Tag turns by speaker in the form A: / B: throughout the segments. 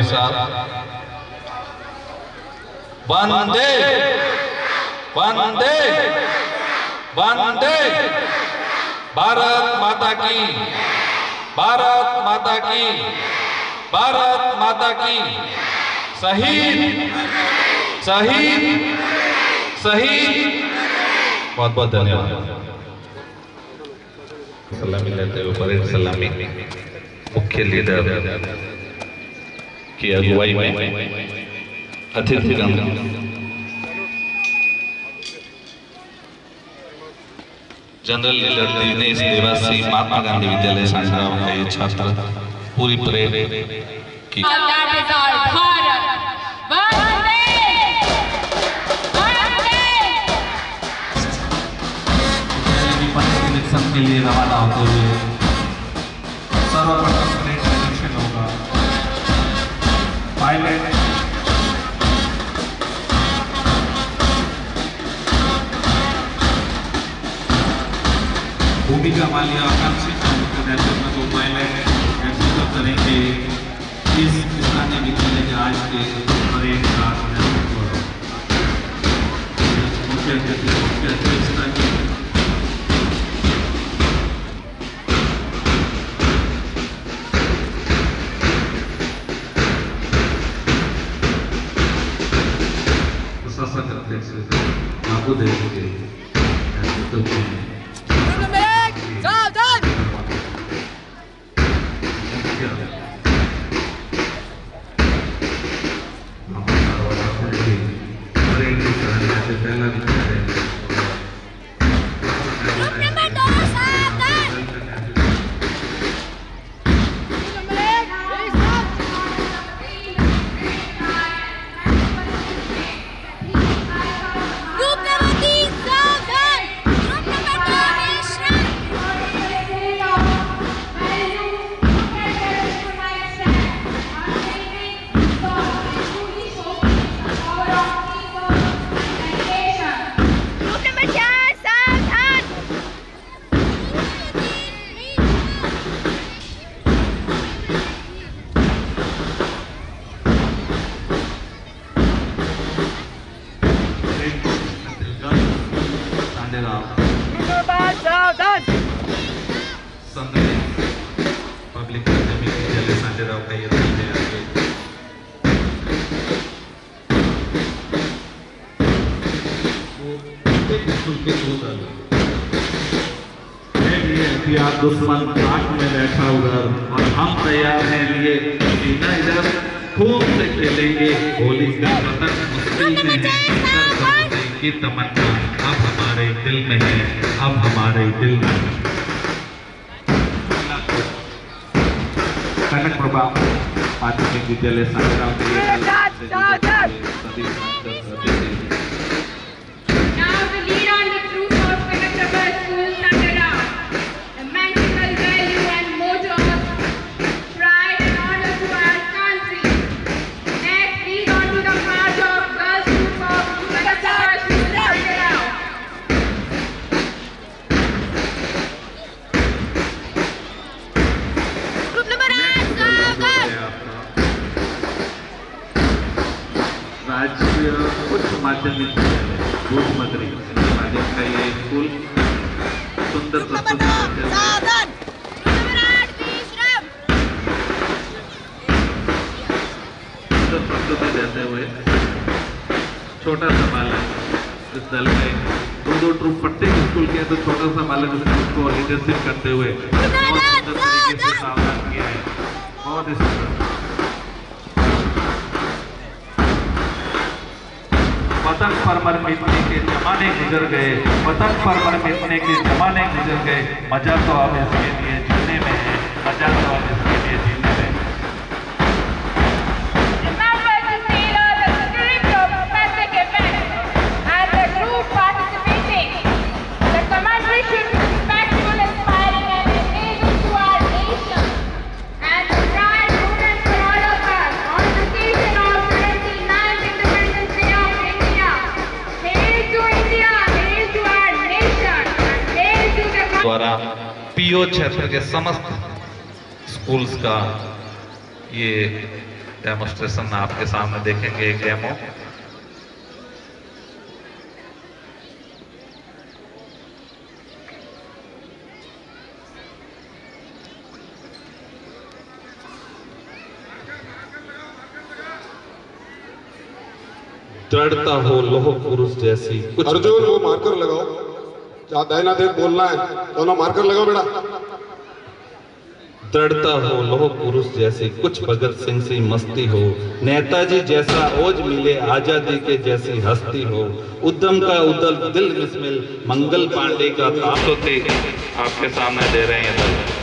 A: साथ। वंदे वंदे वंदे, भारत माता की, भारत माता की, भारत माता की। शहीद शहीद शहीद। बहुत बहुत धन्यवाद। सलामी लेते हुए परेड सलामी मुख्य लीडर की अगुवाई में अतिथिगण, जनरल लीडर दिनेश देवासी, महात्मा गांधी विद्यालय सांगराव का ये छात्र पूरी परेड की। के लिए रवाना होते हुए सर्वप्रथम परेड निरीक्षण होगा। पायलट भूमिका मालिया आकांक्षी के नेतृत्व में पायलट नेतृत्व करेंगे इस स्थानीय विद्यालय के आज के परेड का नेतृत्व। मुख्य अध्यक्षता की आपको देखेंगे पब्लिक अकादमी विद्यालय सांडेराव का ये दुश्मन आंख में बैठा उधर और हम तैयार हैं लिए सीधा इधर खूब से खेलेंगे होली का वतन मुश्किल में है की तमन्ना अब हमारे दिल में है, अब हमारे दिल में है। कनक प्रभा माध्यमिक विद्यालय सांगराव राज्य उच्च माध्यमिक भूतमंत्री माध्यम का ये स्कूल सुंदर प्रस्तुति देते हुए छोटा सा बालक इस दल में दो ट्रूप प्रत्येक स्कूल के तो छोटा सा बालक उसको लीडरशिप करते हुए बहुत सुंदर तरीके से सावधान किया है। बहुत ही सुंदर। पतंग पर मिटने के जमाने गुजर गए, पतंग पर मिटने के जमाने गुजर गए, मजा तो अब इसके लिए जीने में है, मजा तो अब इसके लिए जीने में। द्वारा पीओ क्षेत्र के समस्त स्कूल्स का ये डेमोस्ट्रेशन आपके सामने देखेंगे, एक डेमो। दृढ़ता हो लोह पुरुष जैसी कुछ।
B: अर्जुन वो मार्कर लगाओ, जहाँ दाहिना देख बोलना है दोनों मार्कर लगाओ बेटा।
A: दृढ़ता हो लोह पुरुष जैसी कुछ भगत सिंह सी मस्ती हो, नेताजी जैसा ओज मिले आजादी के जैसी हस्ती हो, उद्यम का उदल दिल मिसमिल मंगल पांडे का ताकते आपके सामने दे रहे हैं।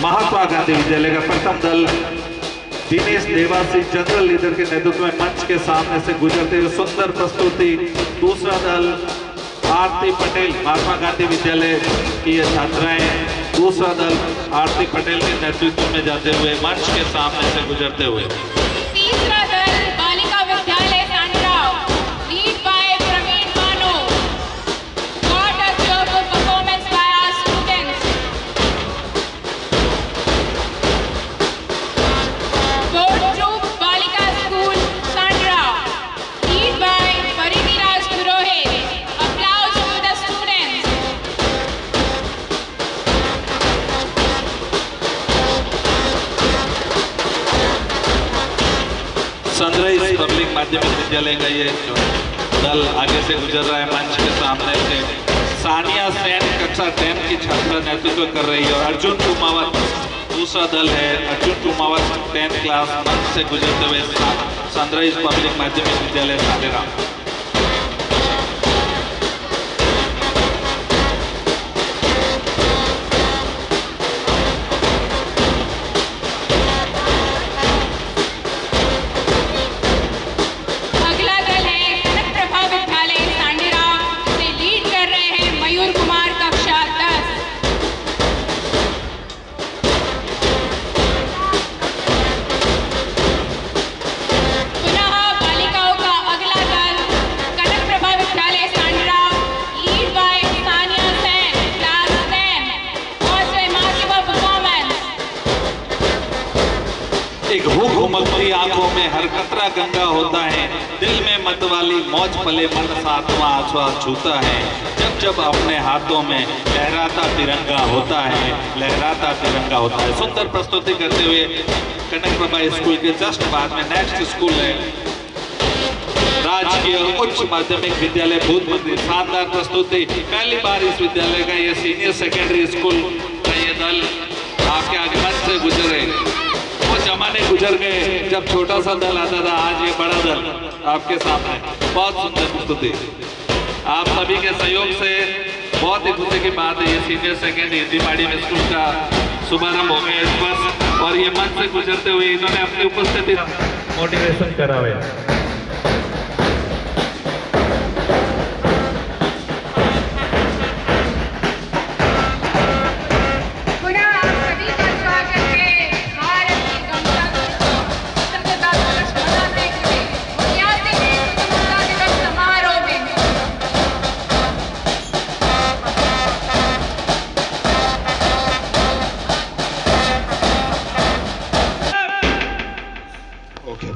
A: महात्मा गांधी विद्यालय का प्रथम दल दिनेश देवासी जनरल लीडर के नेतृत्व में मंच के सामने से गुजरते हुए सुंदर प्रस्तुति। दूसरा दल आरती पटेल महात्मा गांधी विद्यालय की ये छात्राएं दूसरा दल आरती पटेल के नेतृत्व में जाते हुए मंच के सामने से गुजरते हुए।
C: तीसरा दल बालिका विद्यालय सांडराव लीड बाय प्रवीण मानो। What a beautiful performance by our students. Fourth group Balika School Sandrav lead by Pariviraj Purohit. Applause to the students.
A: Sunrise public माध्यमिक विद्यालय का ये जो दल आगे से गुजर रहा है मंच के सामने से सानिया सेन कक्षा 10 की छात्रा नेतृत्व कर रही है और अर्जुन कुमावत दूसरा दल है। अर्जुन कुमावत 10 क्लास मंच से गुजरते हुए सनराइज पब्लिक माध्यमिक विद्यालय साडेरा। एक भूख उमलती आंखों में हर कतरा गंगा होता है, दिल में मतवाली मौज पले मन सातवां आश्वास छूता है, जब जब अपने हाथों में लहराता तिरंगा होता है, लहराता तिरंगा होता है। सुंदर प्रस्तुति करते हुए कनक प्रभा स्कूल के जस्ट बाद में नेक्स्ट स्कूल है राजकीय उच्च माध्यमिक विद्यालय भूतमंत्री। शानदार प्रस्तुति, पहली बार इस विद्यालय का ये सीनियर सेकेंडरी स्कूल का ये दल आपके आगमन से गुजरे। वो जमाने गुजर गए जब छोटा सा दल आता था, आज ये बड़ा दल आपके सामने। बहुत सुंदर प्रस्तुति, आप सभी के सहयोग से बहुत ही खुशी की बात है। ये senior secondary Hindi medium school का शुभारंभ हो गया इस वर्ष और ये मंच से गुजरते हुए इन्होंने अपनी उपस्थिति मोटिवेशन करा हुआ।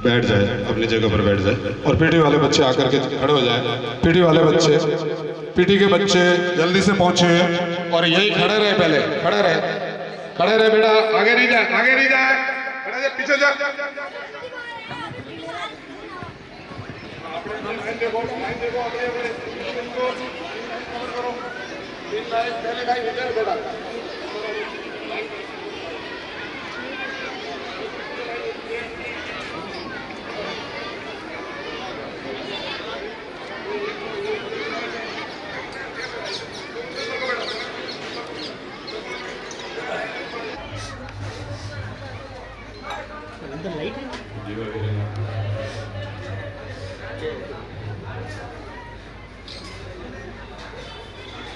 B: बैठ जाए, अपनी जगह पर बैठ जाए और पीटी वाले बच्चे आकर के खड़े हो जाए। पीटी वाले बच्चे, पीटी के बच्चे जल्दी से पहुंचे और यही खड़े रहे, पहले खड़े रहे बेटा, आगे नहीं जाए, आगे नहीं जाए, खड़े जा, पीछे जा।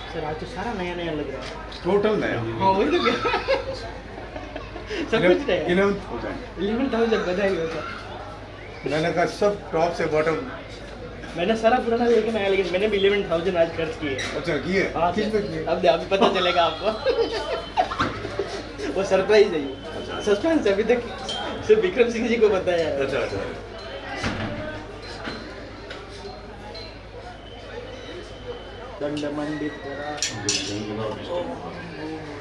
D: सर आज तो सारा नया नया लग रहा है।
B: टोटल नया।
D: हाँ वही तो क्या सब कुछ नया। 11,000 बधाई हो सर।
B: मैंने कहा सब टॉप से बॉटम।
D: मैंने सारा पुराना लेके आया लेकिन मैंने भी 11,000 आज खर्च किए।
B: अच्छा किए?
D: हाँ
B: किस पे किए?
D: अब अभी पता चलेगा आपको। वो सरप्राइज है ये, सस्पेंस अभी तक सिर्फ विक्रम सिंह जी को बताया है।
B: अच्छा अच्छा।
D: दंडमंडित करा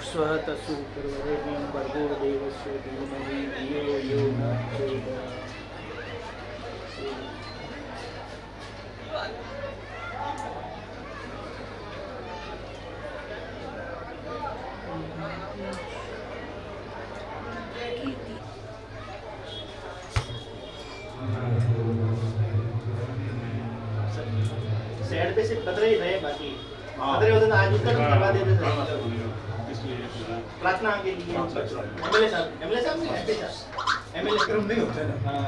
D: स्वत सुरवरेण्यं भर्गो देवस्य धीमहि धियो यो न प्रचोदयात्। साइड पे सिर्फ पतरे ही रहे, बाकी पतरे होते तो आज उत्तर करवा देते थे प्रार्थना के लिए। एमएलए साहब नहीं एमपी साहब एमएलए
B: विक्रम नहीं होते ना
D: हाँ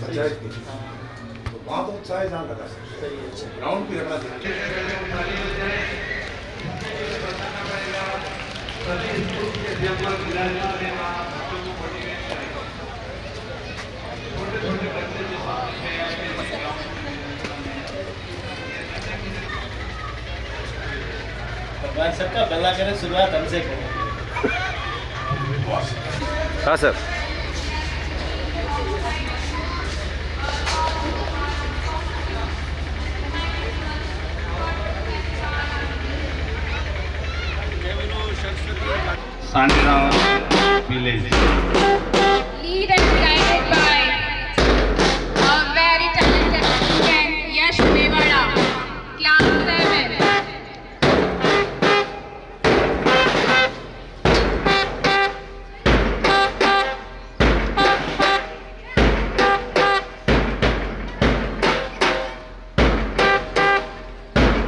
B: पंचायत की, तो वहाँ तो उत्साह जहाँ लगा
D: सही है।
B: ग्राउंड भी रखना चाहिए।
D: भगवान सबका भला करे, शुरुआत हमसे करें।
E: हाँ sir.
A: Sanderao village.
C: Lead and guided by a very talented student, Yash Mewada, Class 7.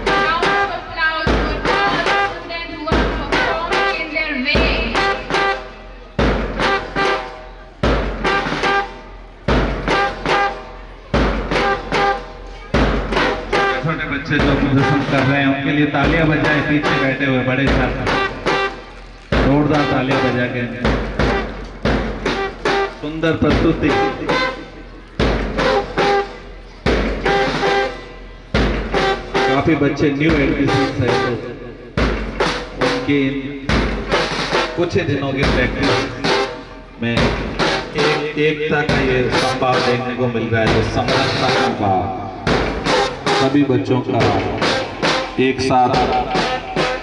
C: Round of applause for all the students who are performing in their way.
A: छोटे बच्चे जो प्रदर्शन कर रहे हैं उनके लिए तालियां बजाएं। पीछे बैठे हुए बड़े छात्र जोरदार तालियां बजा के सुंदर प्रस्तुति। काफी बच्चे न्यू एडमिशन है तो उनके कुछ ही दिनों की प्रैक्टिस में एकता का ये संभाव देखने को मिल रहा है। तो समरसता का भाव सभी बच्चों का एक साथ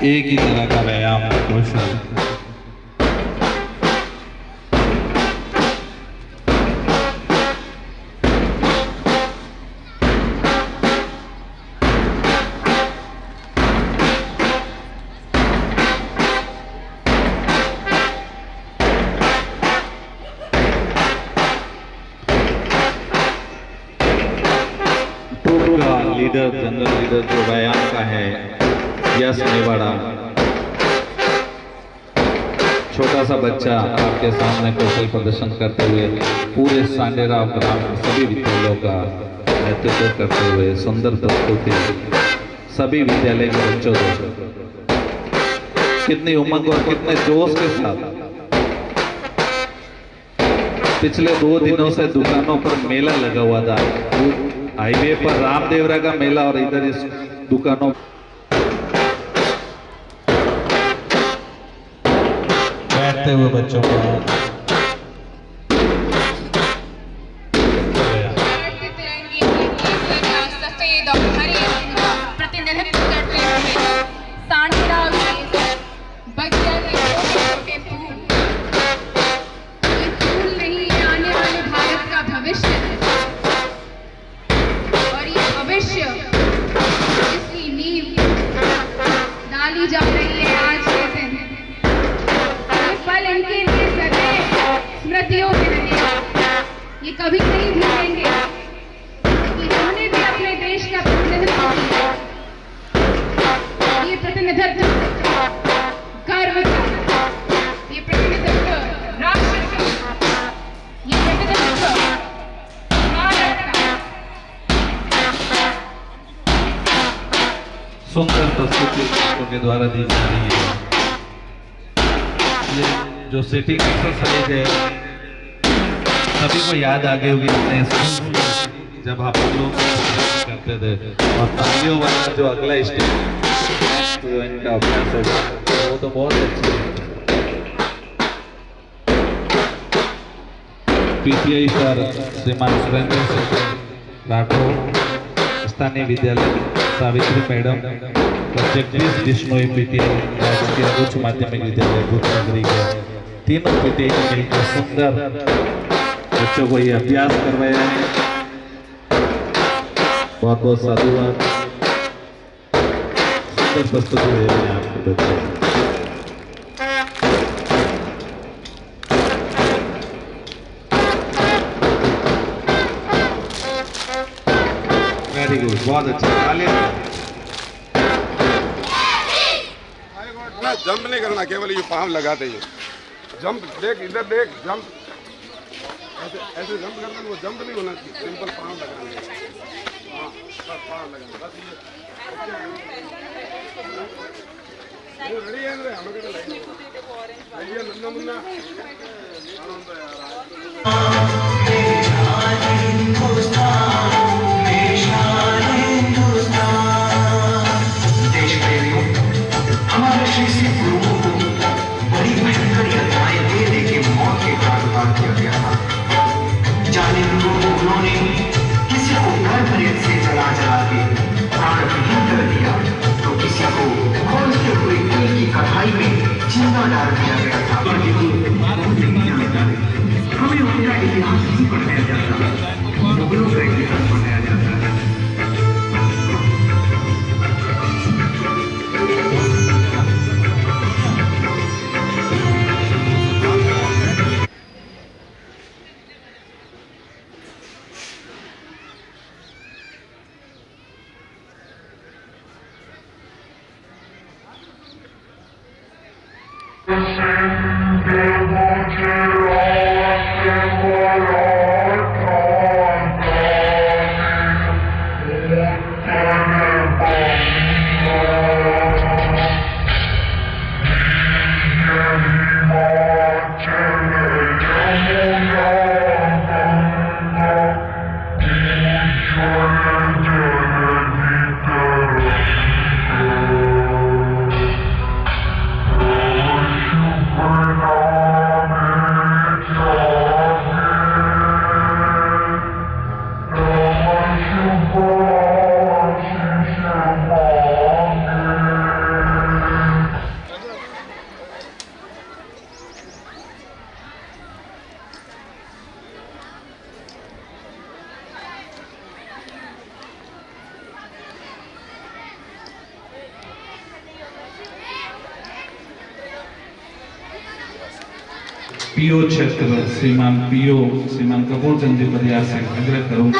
A: एक ही तरह का व्यायाम कौशल। लीडर जनरल लीडर जो व्यायाम का है यश मेवाड़ा, छोटा सा बच्चा आपके सामने कौशल प्रदर्शन करते हुए पूरे सांडेराव ग्राम के सभी विद्यालयों का नेतृत्व करते हुए सुंदर प्रस्तुति सभी विद्यालय के बच्चों को कितनी उमंग और कितने जोश के साथ पिछले 2 दिनों से दुकानों पर मेला लगा हुआ था। हाईवे पर रामदेवरा का मेला और इधर इस दुकानों बैठते हुए बच्चों को
C: तिरंगे की केसरिया सफेद और हरे रंग का प्रतिनिधित्व करते हुए सांडेराव के बगिया के छोटे छोटे फूल, ये फूल नहीं, ये आने वाले भारत का भविष्य है और ये भविष्य इसकी नींव डाली जा रही है आज के दिन। ये पल इनके लिए सदैव स्मृतियों में रहेगा, ये कभी नहीं भूलेंगे कि इन्होंने भी अपने देश का प्रतिनिधित्व किया। ये प्रतिनिधित्व गर्व का, ये प्रतिनिधित्व राष्ट्र का, ये प्रतिनिधित्व भारत का।
A: सुंदर प्रस्तुति के द्वारा दी जा रही है। ये जो सेटिंग एक्सरसाइज है सभी को याद आ गई होगी अपने स्कूल में जब आप लोग करते थे। और तालियों वाला जो अगला स्टेप इनका अभ्यास होगा वो तो बहुत अच्छा है। पीटीआई सर श्रीमान सुरेंद्र सिंह राठौर, स्थानीय विद्यालय सावित्री मैडम, जगदीश बिश्नोई पीटीआई राजकीय उच्च माध्यमिक विद्यालय भूतनगरी के तीनों पीटीआई मिलकर सुंदर बच्चों को ये अभ्यास करवाया है। बहुत बहुत साधुवाद। सुंदर प्रस्तुति दे रहे हैं आपके बच्चे। वेरी गुड, बहुत अच्छा।
B: जंप नहीं करना, केवल ये पाँव लगाते ही। जंप देख, इधर देख, जंप ऐसे ऐसे जंप करना, वो जंप नहीं होना चाहिए, सिंपल पाँव लगाना। हाँ, बस पाँव लगाना, बस ये रेडी है ना, हमें क्या लगेगा? रेडी है नन्ना मुन्ना।
E: हमारे श्री श्री गुरुओं को बड़ी भयंकर यातनाएं दे दे के मौत के घाट उतार दिया गया था। जाने उन्होंने किसी को घर प्रेत से जला जला के प्राण विहीन कर दिया, तो किसी को खोलते हुए तेल की कढ़ाई में जिंदा डाल दिया गया था। हमें उनका इतिहास नहीं पढ़ाया जाता, मुगलों का इतिहास पढ़ाया जाता है।
A: पीओ क्षेत्र श्रीमान कपूर चंद जी प्रयास से आग्रह करूंगा।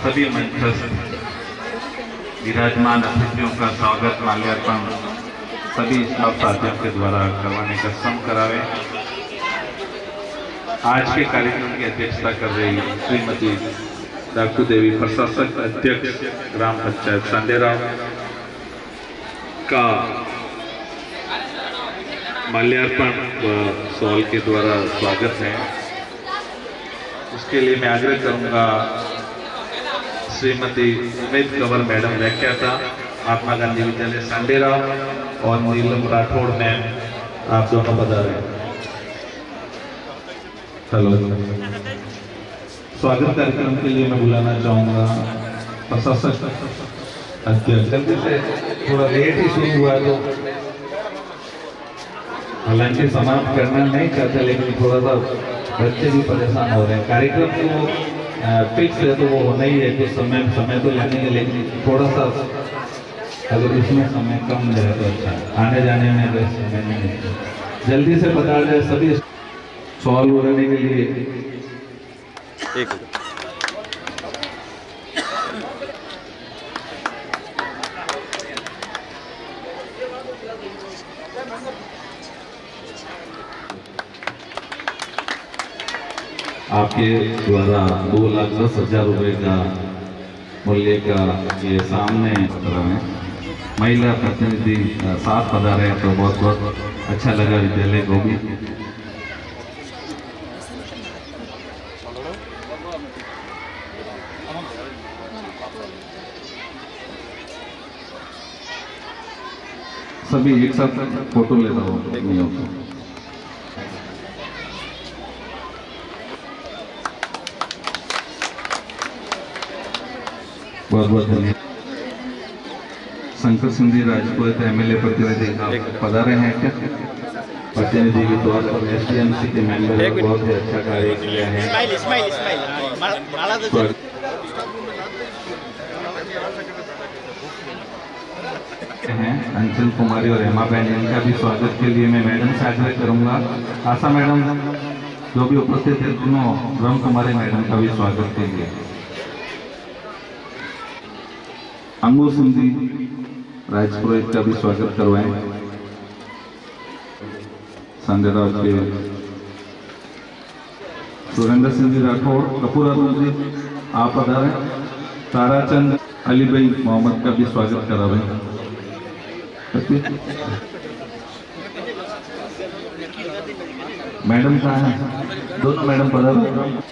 A: सभी मंचस्थ विराजमान अतिथियों का स्वागत माल्यार्पण सभी स्टाफ साथियों के द्वारा करवाने का श्रम करावे। आज के कार्यक्रम की अध्यक्षता कर रही श्रीमती डॉक्टर देवी, प्रशासक अध्यक्ष ग्राम पंचायत सांडेराव का माल्यार्पण व सॉल के द्वारा स्वागत है। इसके लिए मैं आग्रह करूंगा श्रीमती उमेद कंवर मैडम व्याख्याता महात्मा गांधी विद्यालय सांडेराव और नीलम राठौड़ मैम, आप दोनों पधारे। हेलो, स्वागत कार्यक्रम के लिए मैं बुलाना चाहूंगा प्रशासक अध्यक्ष। जल्दी से, थोड़ा लेट ही शुरू हुआ तो हालांकि समाप्त करना नहीं चाहते, लेकिन थोड़ा सा बच्चे भी परेशान हो रहे हैं। कार्यक्रम तो फिक्स है तो वो होना ही है, कुछ समय तो लगेंगे, लेकिन थोड़ा सा अगर इसमें समय कम जाए तो अच्छा है। आने जाने में अगर समय नहीं है, जल्दी से बता जाए सभी सॉल्व करने के लिए। एक आपके द्वारा 2,10,000 रुपये का मूल्य का ये सामने महिला प्रतिनिधि साथ पधारे हैं, तो बहुत बहुत अच्छा लगा विद्यालय को भी। सभी एक साथ फोटो लेता हूँ। बहुत बहुत धन्यवाद। शंकर सिंधी राजपूत एमएलए प्रतिनिधि पधारे हैं क्या? प्रतिनिधि के तौर पर एसडीएमसी के मेंबर बहुत ही अच्छा कार्य किया है। अंचल कुमारी और हेमा बहन, इनका भी स्वागत के लिए मैं मैडम से आग्रह करूंगा। आशा मैडम जो भी उपस्थित है, दोनों ब्रह्म कुमारी मैडम का भी स्वागत के लिए। अंगूर सिंधी राजपुरोहित का भी स्वागत करवाएं। सांडेराव के सुरेंद्र सिंह राठौड़, कपूर जी आप पधारें। ताराचंद अली भाई मोहम्मद का भी स्वागत करावें। मैडम कहाँ है? दोनों मैडम पधारें।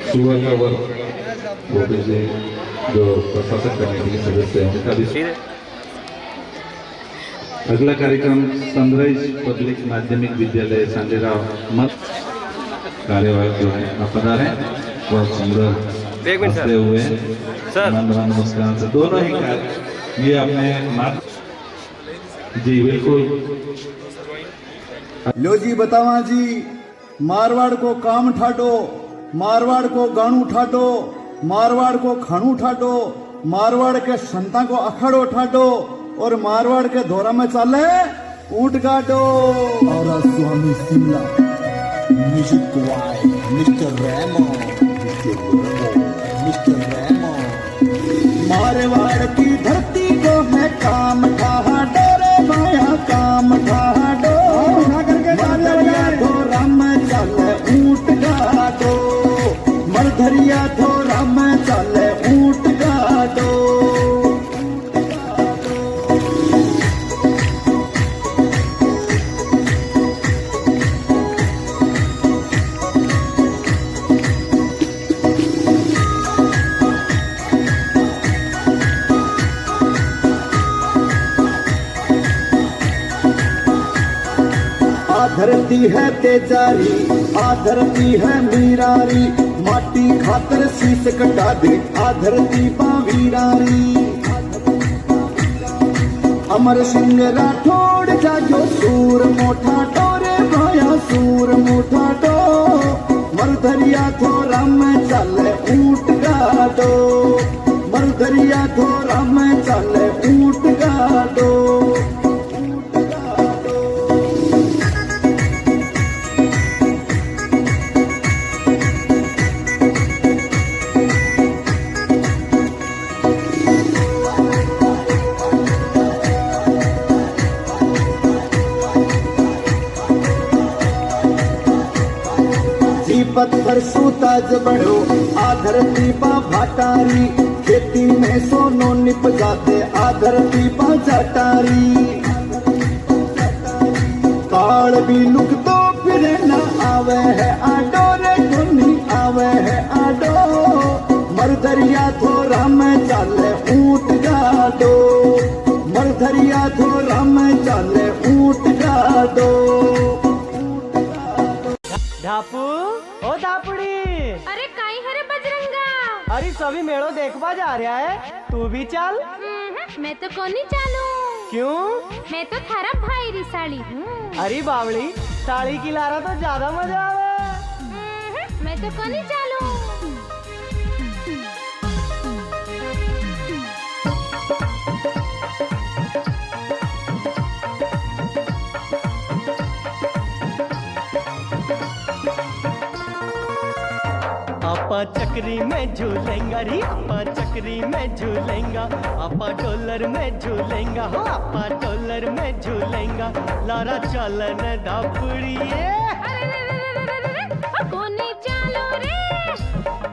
A: सुबह का वर्क गोपी जी जो प्रशासन कमेटी के सदस्य हैं उनका भी। अगला कार्यक्रम सनराइज पब्लिक माध्यमिक विद्यालय सांडेराव मत कार्यवाही जो है आप बता रहे हैं बहुत सुंदर हंसते हुए नमस्कार से दोनों ही कार्य ये अपने जी बिल्कुल।
F: लो जी बतावा जी, मारवाड़ को काम ठाडो, मारवाड़ को गाणू ठाडो, मारवाड़ को खाणू ठाडो, मारवाड़ के संता को अखाड़ो ठाडो और मारवाड़ के धोरा में चाले ऊंट गाडो। और Swami Shimla music by Mister Ramo, Mister Ramo. Marwar की धरती को है काम ठाडो रे माया, काम ठाडो धोरा में चाले ऊंट गाडो, मरधरिया धोरा में चाले ऊंट गाडो। धरती है तेजारी, धरती है मीरारी, माटी खातर शीश कटा दे धरती पावीरारी। अमर सिंह राठौड़ जागो सूर मोठा टोरे भाया, सूर मोठा टो मरधरिया थोरा में चले ऊंट गाडो, मरधरिया थोरा में चले ऊंट गाडो। पत्थर सूताज बड़ो धरती पा भाटारी, खेती में सोनो निप जाते धरती पा जटारी। काल भी लुक तो फिर न आवे है आडो रे गुनी आवे है आडो, मरधरिया थोरा में चाले ऊंट गाडो, मरधरिया थोरा में चाले ऊंट गाडो।
G: धापू ओ धापुड़ी,
H: अरे काई हरे बजरंगा,
G: अरे सभी मेड़ो देखवा जा रहा है, तू भी चल।
H: मैं तो कोनी चालू।
G: क्यों?
H: मैं तो थारा भाई री साड़ी हूँ।
G: अरे बावड़ी, साड़ी की लारा तो ज्यादा मजा आवे।
H: मैं तो कोनी चालू।
G: आपा चक्री में झूलेंगा री, आपा चक्री में झूलेंगा, आपा डॉलर में झूलेंगा, हो आपा डॉलर में झूलेंगा। लारा चलन धापुड़ी
H: कोनी चालो रे,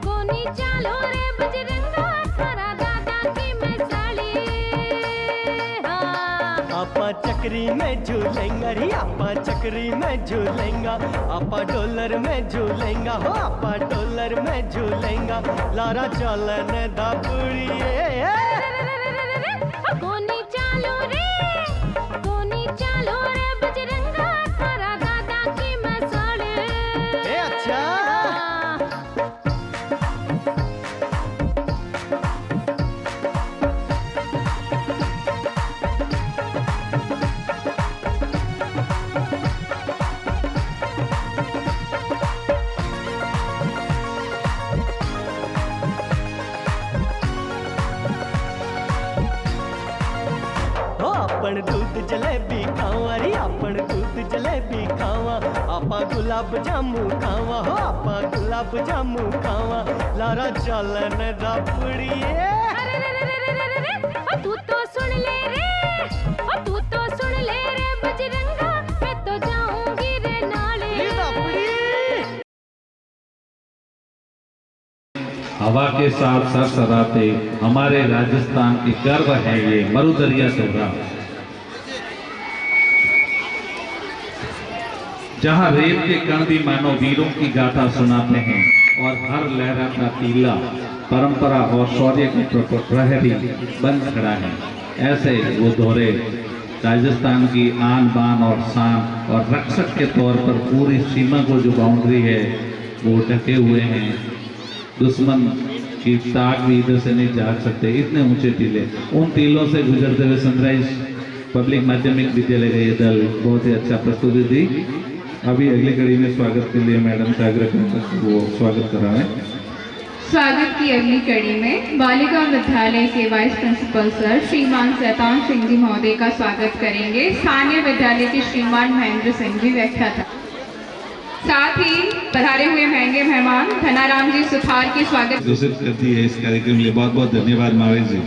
H: कोनी चालो रे बजरंगा, थारा दादा की मैं साड़ी।
G: आपा चक्री में झूलेंगा री, आपा चक्री में झूलेंगा, आपा डॉलर में झूलेंगा, हो आपा डॉलर में झूलेंगा। लारा चलन धापुड़ी
H: कोनी चालो रे, कोनी चालो रे बजरंगा, थारा दादा की मैं साड़ी।
G: अच्छा आपण दूध जलेबी खावा रे, आपण दूध जलेबी खावा, आपा गुलाब जामू खावा, हो आपा गुलाब जामू खावा। लारा चलन धापुड़ी
H: तू तो सुन ले रे, तू तो सुन ले रे बजरंगा, मैं तो जाऊंगी रे नाले।
A: हवा के साथ सरसराते हमारे राजस्थान की गर्व है ये मरुदरिया धोरा। जहाँ रेत के कण भी मानो वीरों की गाथा सुनाते हैं और हर लहराता टीला परंपरा और शौर्य के प्रहरी बन खड़ा है। ऐसे वो दोहरे राजस्थान की आन बान और शान और रक्षक के तौर पर पूरी सीमा को जो बाउंड्री है वो ढके हुए हैं। दुश्मन की ताक भी इधर से नहीं जा सकते, इतने ऊंचे टीले। उन टीलों से गुजरते हुए सनराइज पब्लिक माध्यमिक विद्यालय का ये दल बहुत ही अच्छा प्रस्तुति दी। अभी अगली कड़ी में स्वागत के लिए मैडम से आग्रह करते वो स्वागत कर रहे हैं।
C: स्वागत की अगली कड़ी में बालिका विद्यालय के वाइस प्रिंसिपल सर श्रीमान शैतान सिंह जी महोदय का स्वागत करेंगे। स्थानीय विद्यालय के श्रीमान महेंद्र सिंह जी व्याख्याता। साथ ही पधारे हुए महंगे मेहमान धनाराम जी सुथार की स्वागत
A: घोषित करती है इस कार्यक्रम के लिए। बहुत बहुत धन्यवाद मावेश जी।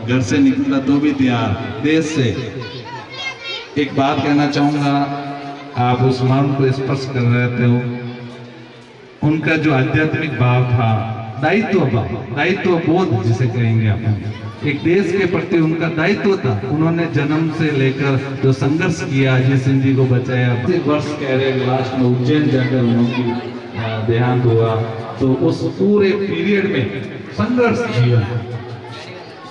A: घर से निकला तो भी तैयार देश से। एक बात कहना चाहूंगा, आप उस मान को स्पर्श कर रहे थे, उनका जो आध्यात्मिक भाव था, दायित्व बोध जिसे कहेंगे आप, एक देश के प्रति उनका दायित्व था। उन्होंने जन्म से लेकर जो संघर्ष किया, अजय सिंह जी को बचाया। वर्ष कह रहे लास्ट में उज्जैन जाकर उनकी देहांत हुआ, तो उस पूरे पीरियड में संघर्ष किया।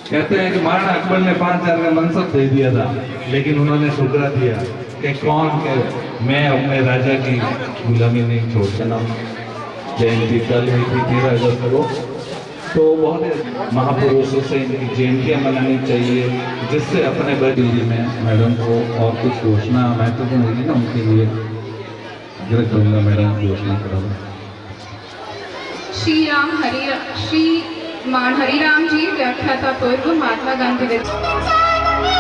A: कहते हैं कि महाराणा अकबर ने 5,000 का मनसब दे दिया था, लेकिन उन्होंने ठुकरा दिया कि कौन के मैं अपने राजा की गुलामी नहीं छोड़ता। जयंती कल हुई थी 13 अगस्त को, तो बहुत महापुरुषों से इनकी जयंतियाँ मनानी चाहिए, जिससे अपने बड़ी में मैडम को और कुछ घोषणा महत्वपूर्ण होगी ना उनके लिए। जरा कविता मैडम घोषणा करा।
C: श्रीमान हरिराम जी व्याख्याता पूर्व महात्मा गांधी विद्या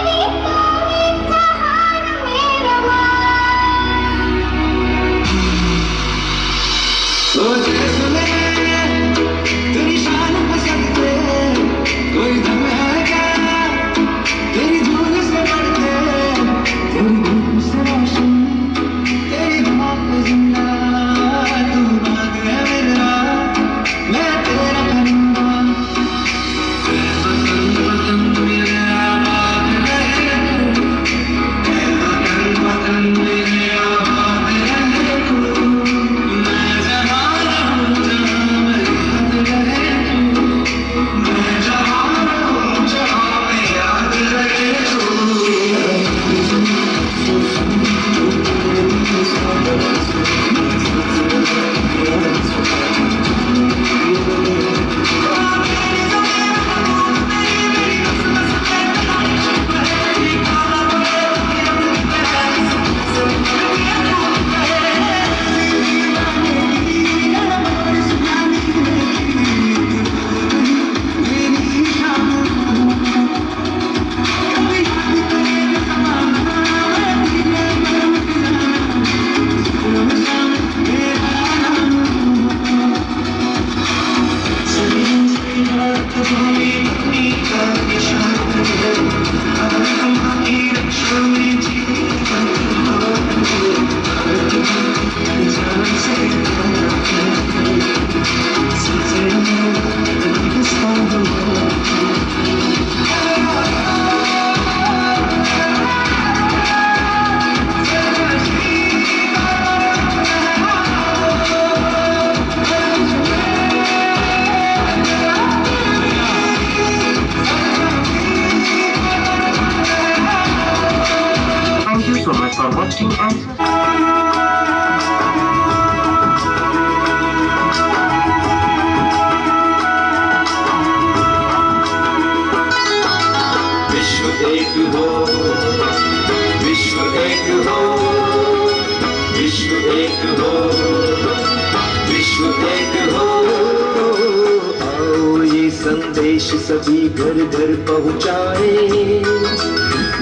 I: संदेश सभी घर घर पहुँचाए,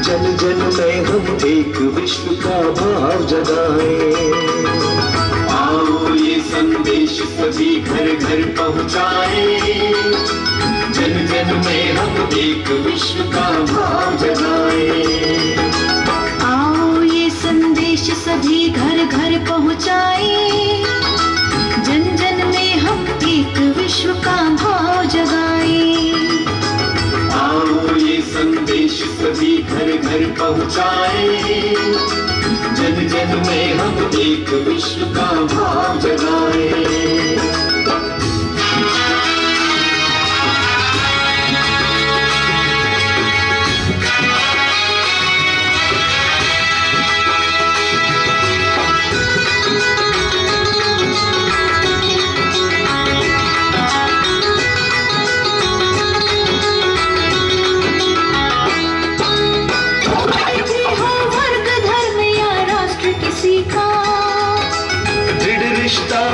I: जन जन में हम एक विश्व का भाव जगाए। आओ ये संदेश सभी घर घर पहुँचाए, जन जन में हम एक विश्व का भाव जगाए।
H: आओ ये संदेश सभी घर घर पहुँचाए, जन जन में हम एक विश्व का भाव जगाए।
I: आओ ये संदेश सभी घर घर पहुँचाए, जन जन में हम एक विश्व का भाव जगाए।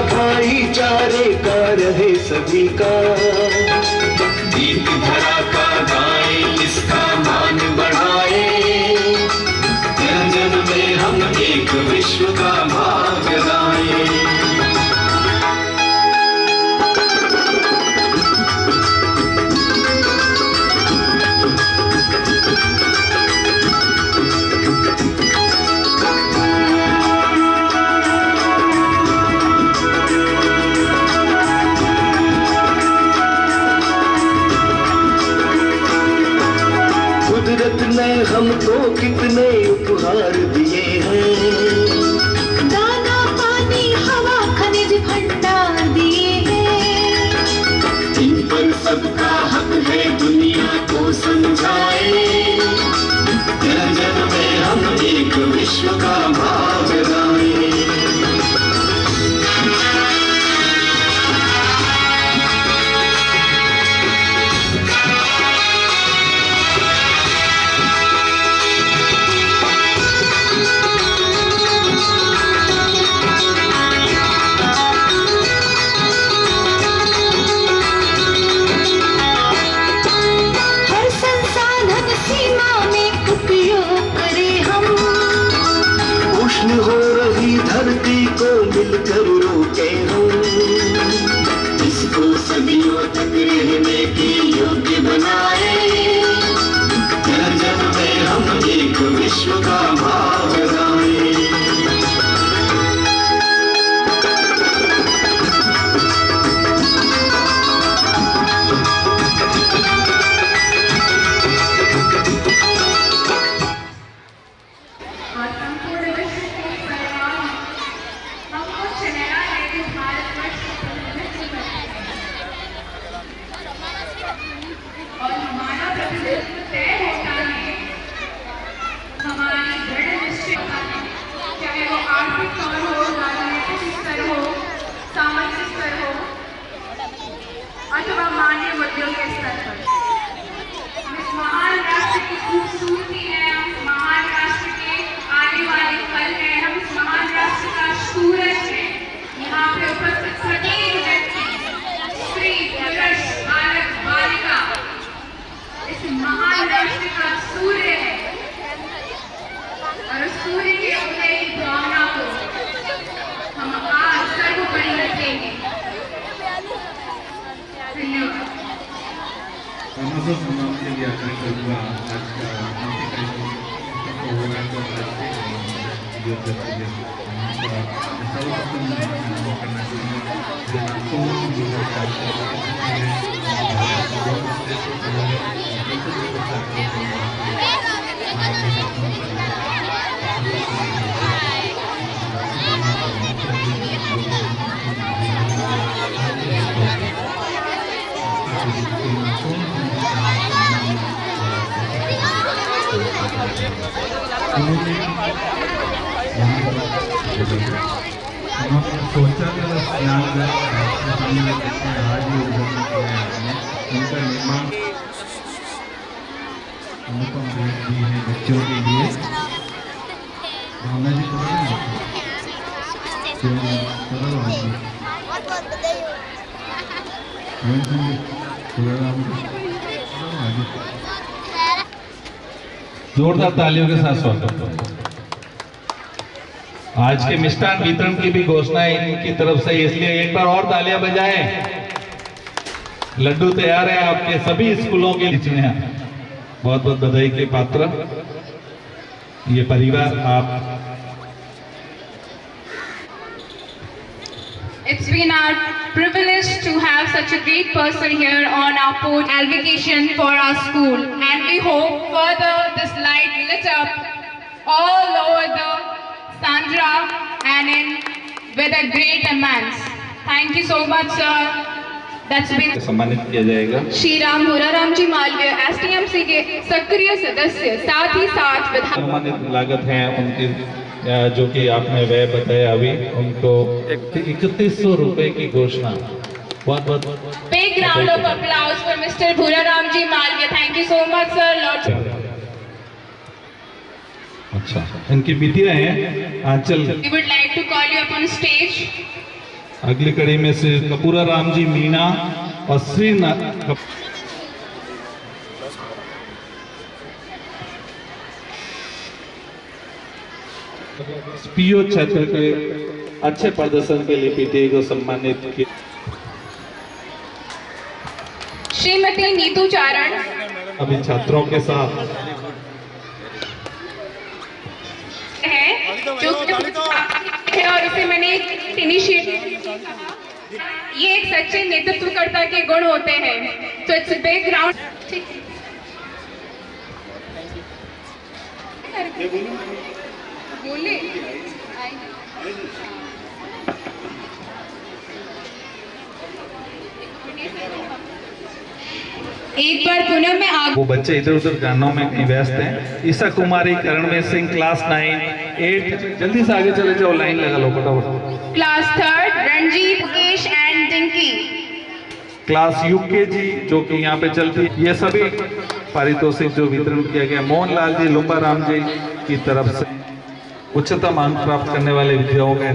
I: भाईचारे का रहे सभी का, गीत धरा का गाए, इसका मान बढ़ाए। जन जन में हम एक विश्व का भाव जगाए। कुदरत ने हमको कितने उपहार दिए हैं,
A: करने को हुआ आज का प्रोग्राम को सोचा कि आज ही उनका निर्माण अनुपम भेंट दी है बच्चों के लिए। भावना जी जोरदार तालियों के साथ स्वागत। आज के मिष्ठान वितरण की भी घोषणा है इनकी तरफ से, इसलिए एक बार और तालियां बजाएं। लड्डू तैयार है आपके सभी स्कूलों के लिए। बहुत बहुत बधाई के पात्र ये परिवार। आप
C: It's been our privilege to have such a great person here on our port allocation for our school, and we hope further this light lit up all over the Sandra and in with a great immense. Thank you so much, sir. That's been
A: सम्मानित किया जाएगा।
C: श्री राम भूराराम जी Malviya STMC के सक्रिय सदस्य, साथ ही साथ विधान
A: सम्मानित लागत हैं उनकी जो कि आपने वह बताया अभी, उनको 3100 रुपए की घोषणा। बहुत बहुत
C: big round of applause for Mr. Bhuraram ji Malviya. Thank you so much, sir. Lord.
A: अच्छा, इनकी बिटिया हैं आंचल।
C: We would like to call you upon stage.
A: अगली कड़ी में से कपूरा राम जी मीना और श्री पीओ क्षेत्र के अच्छे प्रदर्शन के लिए पीटीए को सम्मानित किया।
C: श्रीमती नीतू चारण
A: अभी छात्रों के साथ
C: है जो है और इसे मैंने एक इनिशिएटिव, ये एक सच्चे नेतृत्वकर्ता के गुण होते हैं। तो इट्स बैकग्राउंड बोले एक बार पुनः मैं
A: वो बच्चे इधर उधर गानों में कहीं व्यस्त हैं। ईसा कुमारी, करणवीर सिंह, क्लास 9, 8, जल्दी से आगे चले जाओ, लाइन लगा लो फटाफट।
C: Class 3 Ranjit, Mukesh and dinky.
A: Class UKG जो कि यहाँ पे चलती है। ये सभी पारितोषिक जो वितरण किया गया मोहन लाल जी, लुम्बा राम जी की तरफ से उच्चतम अंक प्राप्त करने वाले विद्याओं में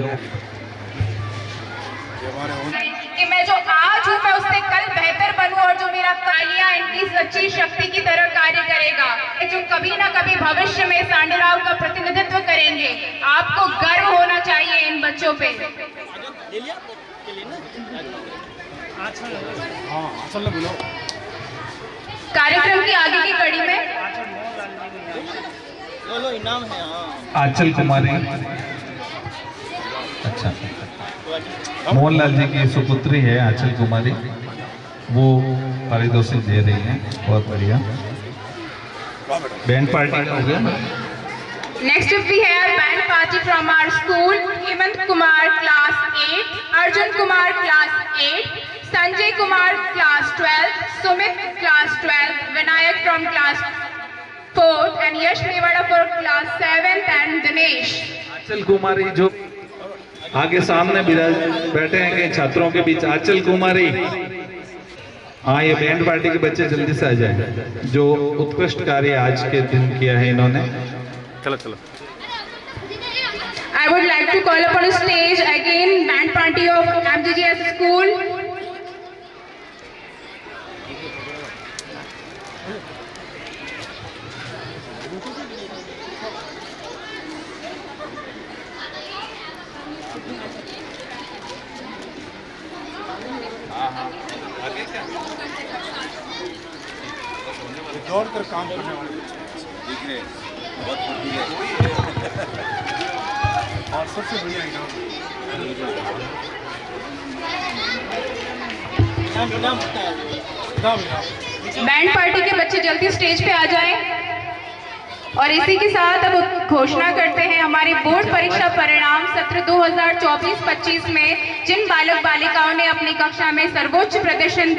C: कि मैं जो आज हूँ मैं उससे कल बेहतर बनूं और जो मेरा तालियां इनकी सच्ची शक्ति की तरह कार्य करेगा, जो कभी ना कभी भविष्य में सांडेराव का प्रतिनिधित्व करेंगे। आपको गर्व होना चाहिए इन बच्चों पे। कार्यक्रम की आगे की कड़ी में
D: इनाम है
A: आंचल कुमारी, अच्छा मोहनलाल जी की सुपुत्री है आंचल कुमारी, वो पारितोषिक दे रही हैं। बहुत बढ़िया। बैंड पार्टी हो गया।
C: Next we have band party from our school. Hemant Kumar class 8, Arjun Kumar class 8, Sanjay Kumar class 12, Sumit class 12, Vinayak from class 4 and Yash Mewada for class 7 and Dinesh.
A: Anchal Kumari जो आगे सामने बैठे हैं कि छात्रों के बीच, आंचल कुमारी। हाँ, ये बैंड पार्टी के बच्चे जल्दी से आ जाए जो उत्कृष्ट कार्य आज के दिन किया है इन्होंने। चलो चलो।
C: I would like to call upon stage again band party of MGGS school.
B: दौड़ कर काम करने वाले दिख रहे बहुत फुर्तीले और सबसे बढ़िया इनाम
C: बैंड पार्टी के बच्चे जल्दी स्टेज पे आ जाएं। और इसी के साथ अब घोषणा करते हैं हमारी बोर्ड परीक्षा परिणाम सत्र 2024-25 में जिन बालक बालिकाओं ने अपनी कक्षा में सर्वोच्च प्रदर्शन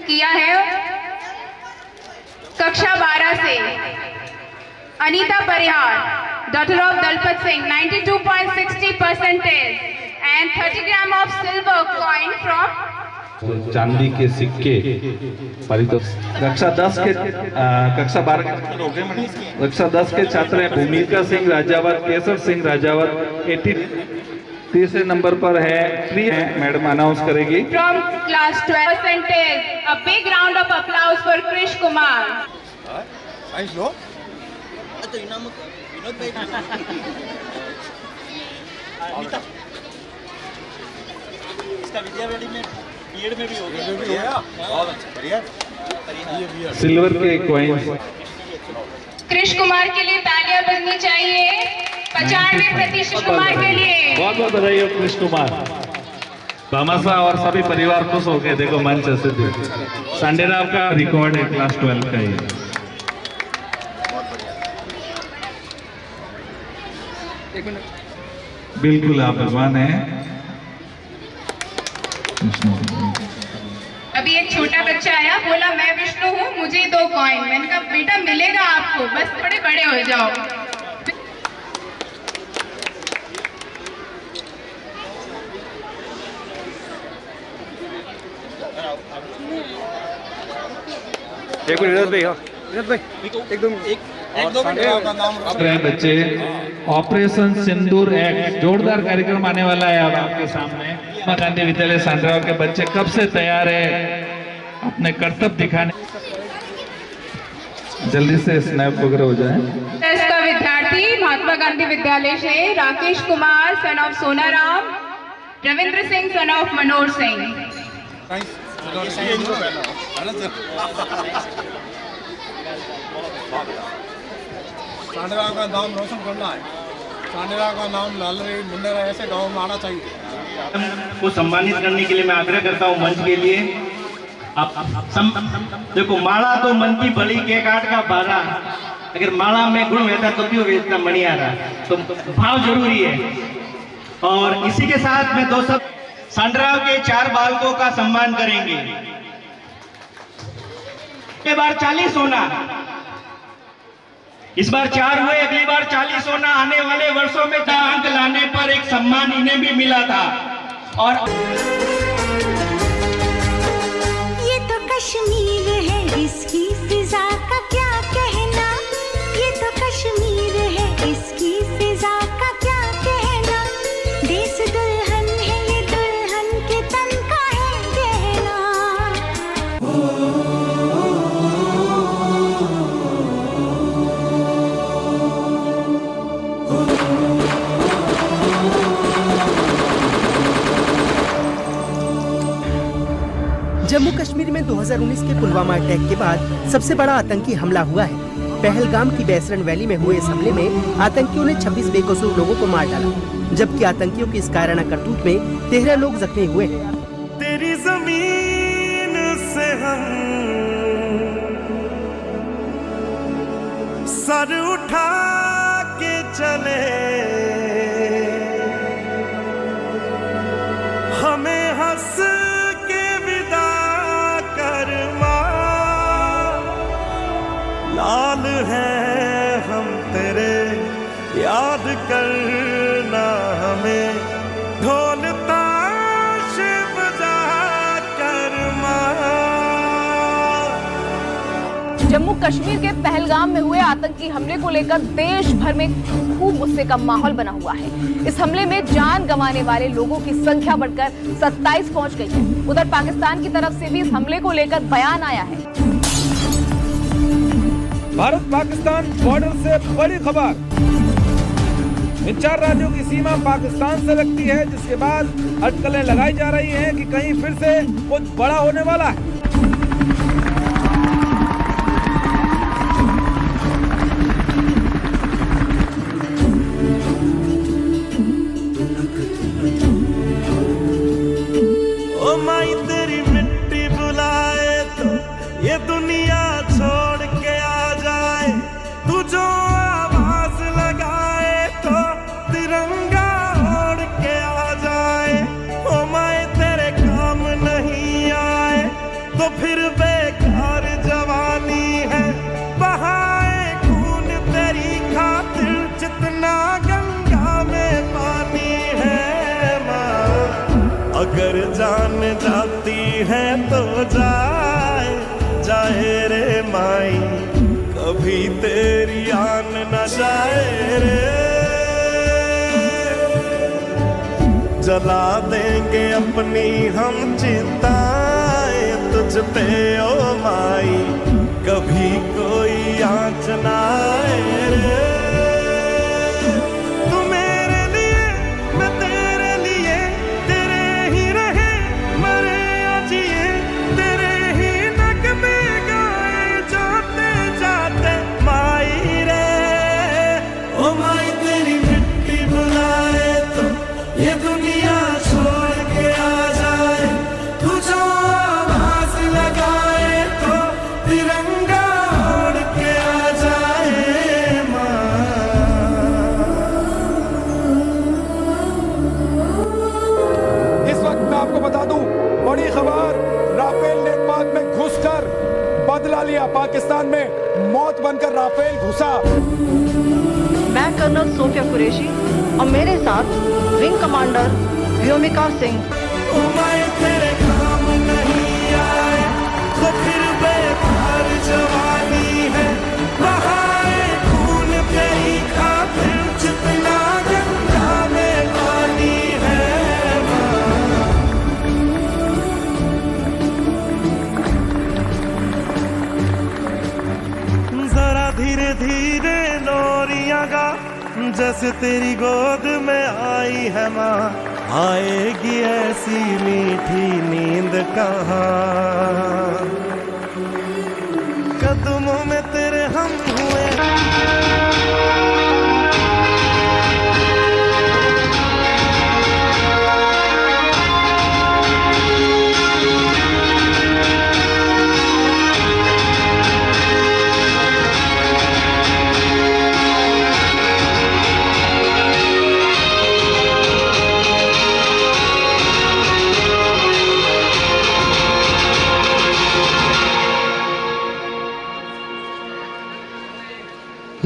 C: किया है। कक्षा 12 से अनीता परिहार, daughter of Dalpat Singh, 92.60% and 30 gram of silver coin from
A: चांदी के सिक्के कक्षा 10 के कक्षा 12 कक्षा 10 के छात्र हैं भूमिका सिंह राजावत, केसर सिंह राजावत 83 नंबर पर है। फ्री है, मैडम अनाउंस करेगी।
C: From class 12%, a big round of applause for Krish Kumar.
B: Science लो
D: तो इनाम विनोद भाई इसका विद्यावाड़ी में बीएड में भी हो गया बहुत अच्छा बढ़िया
A: सिल्वर के कॉइन्स
C: कृष कुमार के लिए तालियां बजनी चाहिए। 95% कुमार के लिए
A: बहुत बहुत बधाई हो कृष कुमार। भामाशाह और सभी परिवार खुश हो गए। देखो मंच से सांडेराव का रिकॉर्ड है क्लास 12 का ही। बिल्कुल आप भगवान हैं।
C: अभी एक छोटा बच्चा आया, बोला मैं विष्णु हूँ, मुझे 2 कॉइन। मैंने कहा बेटा मिलेगा आपको, बस थोड़े बड़े हो जाओ।
D: एक मिनट भाई, एकदम एक
A: बच्चे ऑपरेशन सिंदूर एक्ट जोरदार कार्यक्रम आने वाला है अब आपके सामने। महात्मा गांधी विद्यालय सांड्राव के बच्चे कब से तैयार है अपने कर्तव्य दिखाने। जल्दी से स्नैप वगैरह हो जाए।
C: इसका विद्यार्थी महात्मा गांधी विद्यालय से Rakesh Kumar son of Sonaram, Ravindra Singh son of Manoj Singh.
B: Sanderao का नाम रोशन करना है। सांडेराव का नाम लालरे मुंडेरा ऐसे गांव में आना चाहिए।
J: को सम्मानित करने के लिए मैं आग्रह करता हूं मंच के लिए। देखो माला तो मन की बड़ी के काट का बारा, अगर माला में गुण रहता तो क्यों वेचता मणियारा। तो भाव जरूरी है। और इसी के साथ में 2 शब्द सांडेराव के 4 बालकों का सम्मान करेंगे। ये बार 40 होना, इस बार 4 हुए, अगली बार 40 होना। आने वाले वर्षों में 4 अंक लाने पर एक सम्मान इन्हें भी मिला था। और
H: ये तो कश्मीर है, इसकी फिजा का क्या कहना। ये तो कश्मीर है, इसकी फिजा का क्या कहना। देश दुल्हन है, ये दुल्हन के तन का है गहना।
K: जम्मू कश्मीर में 2019 के पुलवामा अटैक के बाद सबसे बड़ा आतंकी हमला हुआ है। पहलगाम की बैसरन वैली में हुए इस हमले में आतंकियों ने 26 बेकसूर लोगों को मार डाला, जबकि आतंकियों की इस कायराना करतूत में 13 लोग जख्मी हुए हैं।
G: तेरी जमीन से हम सर उठा के चले, हमें हंस के विदा कर मां। लाल हैं हम तेरे, याद करना हमें, ढोल ताश बजा कर मां।
L: जम्मू कश्मीर के पहलगाम में हुए आतंकी हमले को लेकर देश भर में खूब गुस्से का माहौल बना हुआ है। इस हमले में जान गंवाने वाले लोगों की संख्या बढ़कर 27 पहुंच गई है। उधर पाकिस्तान की तरफ से भी इस हमले को लेकर बयान आया है।
M: भारत पाकिस्तान बॉर्डर से बड़ी खबर। इन 4 राज्यों की सीमा पाकिस्तान से लगती है, जिसके बाद अटकलें लगाई जा रही हैं कि कहीं फिर से कुछ बड़ा होने वाला है।
N: जाती है तो जाए जाए रे माई, कभी तेरी आन न जाए रे। जला देंगे अपनी हम चिताएं तुझ पे ओ माई, कभी कोई आँच ना आए रे। तू मेरे लिए मैं तेरे लिए, तेरे ही रहे मरे या जिए, तेरे ही नगमे गाए जाते जाते माई रे। ओ माई तेरी मिट्टी बुलाए तो ये दुनिया छोड़ के आ जाए, तू जो आवाज लगाए तो तिरंगा उड़ के आ जाए माँ।
B: इस वक्त मैं आपको बता दूं, बड़ी खबर, राफेल ने पाक में घुसकर बदला लिया। पाकिस्तान में मौत बनकर राफेल घुसा।
O: मैं कर्नल सोफिया कुरैशी और मेरे साथ wing commander Vyomika Singh.
N: Oh my तेरे काम नहीं आए तो फिर बेकार जवानी है, बहाए खून तेरी खातिर जितना गंगा में पानी है माँ। जरा धीरे धीरे लोरियां गा, जैसे तेरी गोद में आई है माँ। आएगी ऐसी मीठी नींद कहाँ, कदमों में तेरे हम हुए।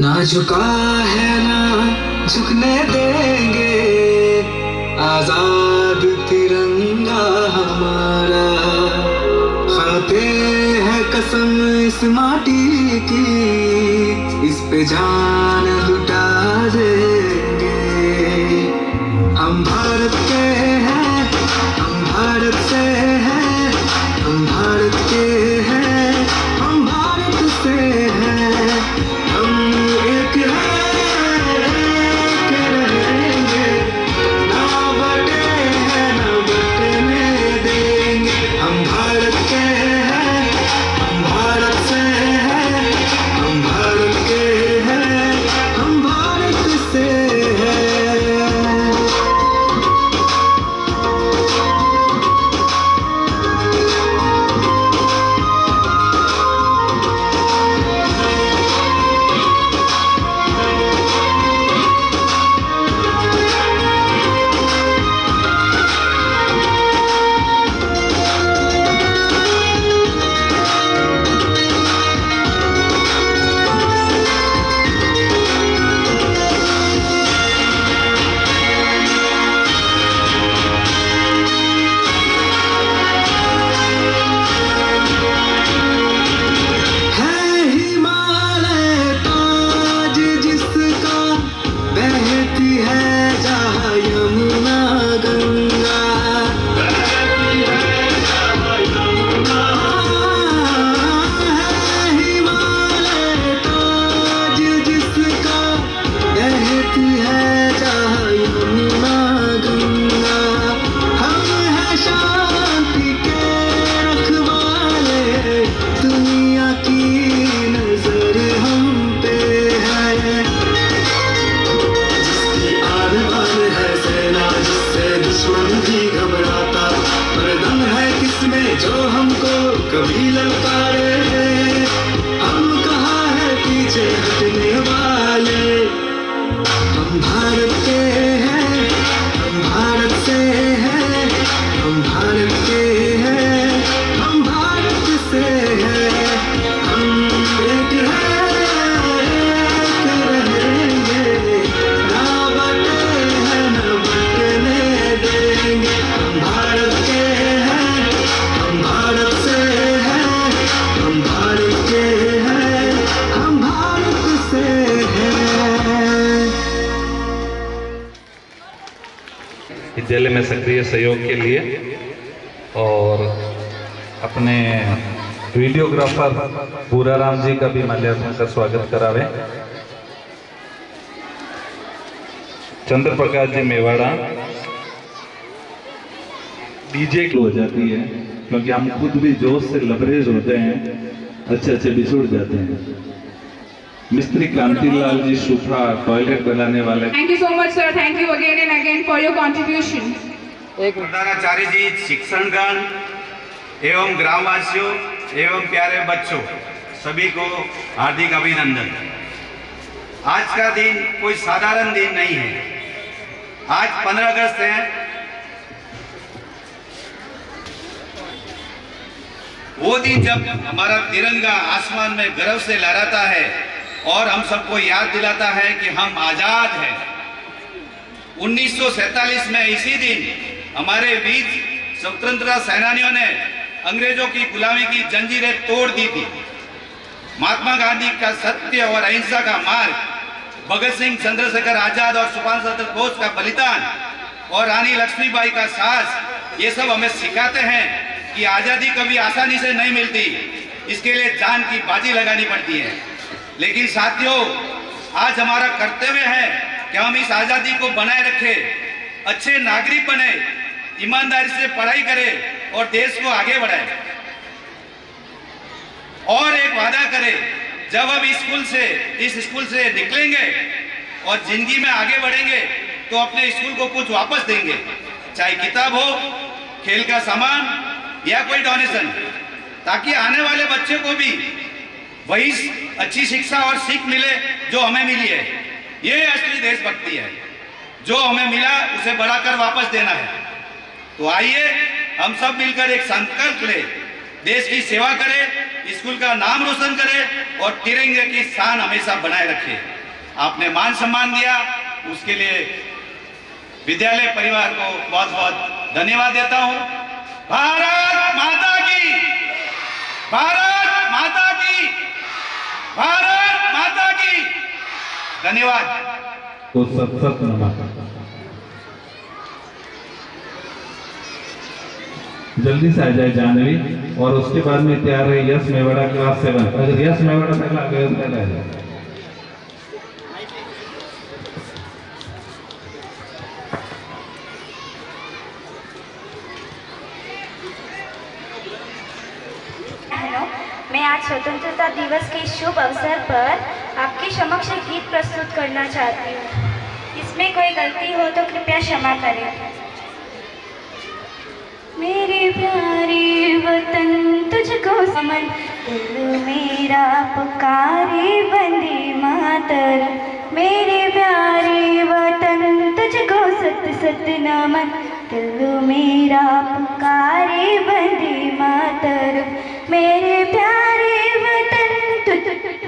I: ना झुका है ना झुकने देंगे, आजाद तिरंगा हमारा। खाते हैं कसम इस माटी की, इस पे जान लुटा देंगे। हम भारत के हैं, हम भारत से हैं, हम भारत के हैं, हम भारत से हैं। हम एक रहेंगे, ना बटे हैं ना बटने देंगे। हम भारत के हैं, हम भारत से हैं, हम भारत के हैं, हम भारत से हैं। कभी ललकारे, हम कहाँ है पीछे हटने वाले। हम भारत के हैं, हम भारत से हैं, हम भारत के हैं, हम भारत से हैं। हम एक रहेंगे, ना बटे हैं ना बटने देंगे। हम भारत के हैं,
A: विद्यालय में सक्रिय सहयोग के लिए और अपने वीडियोग्राफर पूराराम जी का भी माल्यार्पण कर स्वागत करावे। चंद्र प्रकाश जी मेवाड़ा डीजे हो जाती है क्योंकि हम खुद भी जोश से लबरेज होते हैं, अच्छे बिछुड़ जाते हैं। मिस्त्री कांतिलाल जी सुफा टॉयलेट बनाने वाले।
C: Thank you so much sir, thank you again and again for your contribution.
P: प्रधानाचार्य जी, शिक्षणगण एवं ग्रामवासियों एवं प्यारे बच्चों, सभी को हार्दिक अभिनंदन। आज का दिन कोई साधारण दिन नहीं है। आज 15 अगस्त है। वो दिन जब हमारा तिरंगा आसमान में गर्व से लहराता है और हम सबको याद दिलाता है कि हम आजाद हैं। 1947 में इसी दिन हमारे वीर स्वतंत्रता सेनानियों ने अंग्रेजों की गुलामी की जंजीरें तोड़ दी थी। महात्मा गांधी का सत्य और अहिंसा का मार्ग, भगत सिंह, चंद्रशेखर आजाद और सुभाष चंद्र बोस का बलिदान और रानी लक्ष्मीबाई का साहस, ये सब हमें सिखाते हैं कि आजादी कभी आसानी से नहीं मिलती, इसके लिए जान की बाजी लगानी पड़ती है। लेकिन साथियों, आज हमारा कर्तव्य है कि हम इस आजादी को बनाए रखें, अच्छे नागरिक बने, ईमानदारी से पढ़ाई करें और देश को आगे बढ़ाएं। और एक वादा करें, जब हम इस स्कूल से निकलेंगे और जिंदगी में आगे बढ़ेंगे तो अपने स्कूल को कुछ वापस देंगे, चाहे किताब हो, खेल का सामान या कोई डोनेशन, ताकि आने वाले बच्चे को भी वही अच्छी शिक्षा और सीख मिले जो हमें मिली है। ये असली देशभक्ति है। जो हमें मिला उसे बढ़ाकर वापस देना है। तो आइए हम सब मिलकर एक संकल्प ले, देश की सेवा करें, स्कूल का नाम रोशन करें और तिरंगे की शान हमेशा बनाए रखें। आपने मान सम्मान दिया, उसके लिए विद्यालय परिवार को बहुत बहुत धन्यवाद देता हूं। भारत माता की, भारत माता की, भारत माता की। धन्यवाद।
A: तो सत नमः। जल्दी से आ जाए जानवी और उसके बाद में तैयार है यश मेवाड़ा क्लास 7। अगर यश मेवाड़ा पहला आ गया तो पहला आ जाए।
Q: मैं आज स्वतंत्रता दिवस के शुभ अवसर पर आपके समक्ष एक गीत प्रस्तुत करना चाहती हूँ। इसमें कोई गलती हो तो कृपया क्षमा करें। मेरे प्यारे वतन तुझको समन, दिल मेरा पुकारे वंदे मातरम। मेरे प्यारे वतन तुझको सत सत नमन, दिल मेरा पुकारे वंदे मातरम। मेरे प्यारे वतन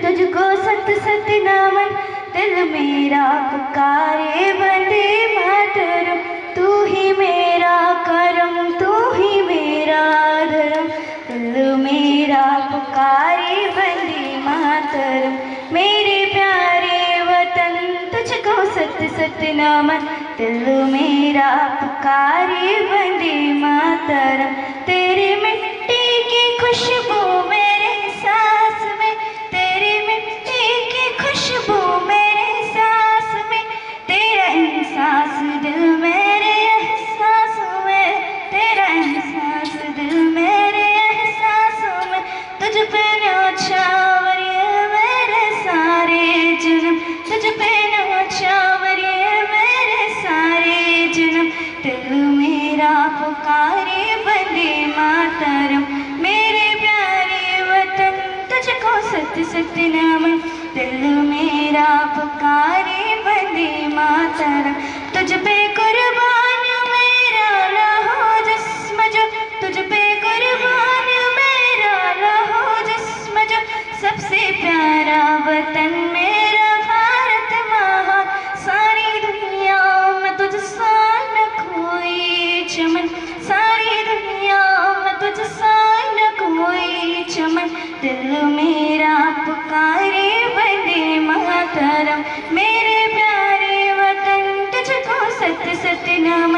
Q: तुझको सत सत नमन, दिल मेरा पुकारे वंदे मातरम। तू ही मेरा करम, तू ही मेरा धर्म, दिल मेरा पुकारे वंदे मातरम। मेरे प्यारे वतन तुझको सत सत नमन, दिल मेरा पुकारे वंदे मातरम। तेरी मिट्टी की खुशबू मेरे सांस में, तेरी मिट्टी की खुशबू मेरे सांस में, तेरा एहसास दिल मेरे एहसास में, तेरा एहसास दिल मेरे एहसास में। तुझ पे न्योछावर ये मेरे सारे जन्म, तुझ पे न्योछावर ये मेरे सारे जन्म, दिल मेरा पुकारे वंदे मातरम। मेरे प्यारे वतन तुझको सत सत नमन, दिल मेरा पुकारे वंदे मातरम। तुझ पे कुर्बान मेरा लहो जिस्म जो, तुझ पे कुर्बान मेरा लहो जिस्म जो, सबसे प्यारा वतन मेरा भारत माँ। सारी दुनिया में तुझ सा न कोई चमन, सारी दुनिया में तुझ सा न कोई चमन, दिल मेरा पुकारे वंदे मातरम। मेरे प्यारे वतन तुझको सत सतनाम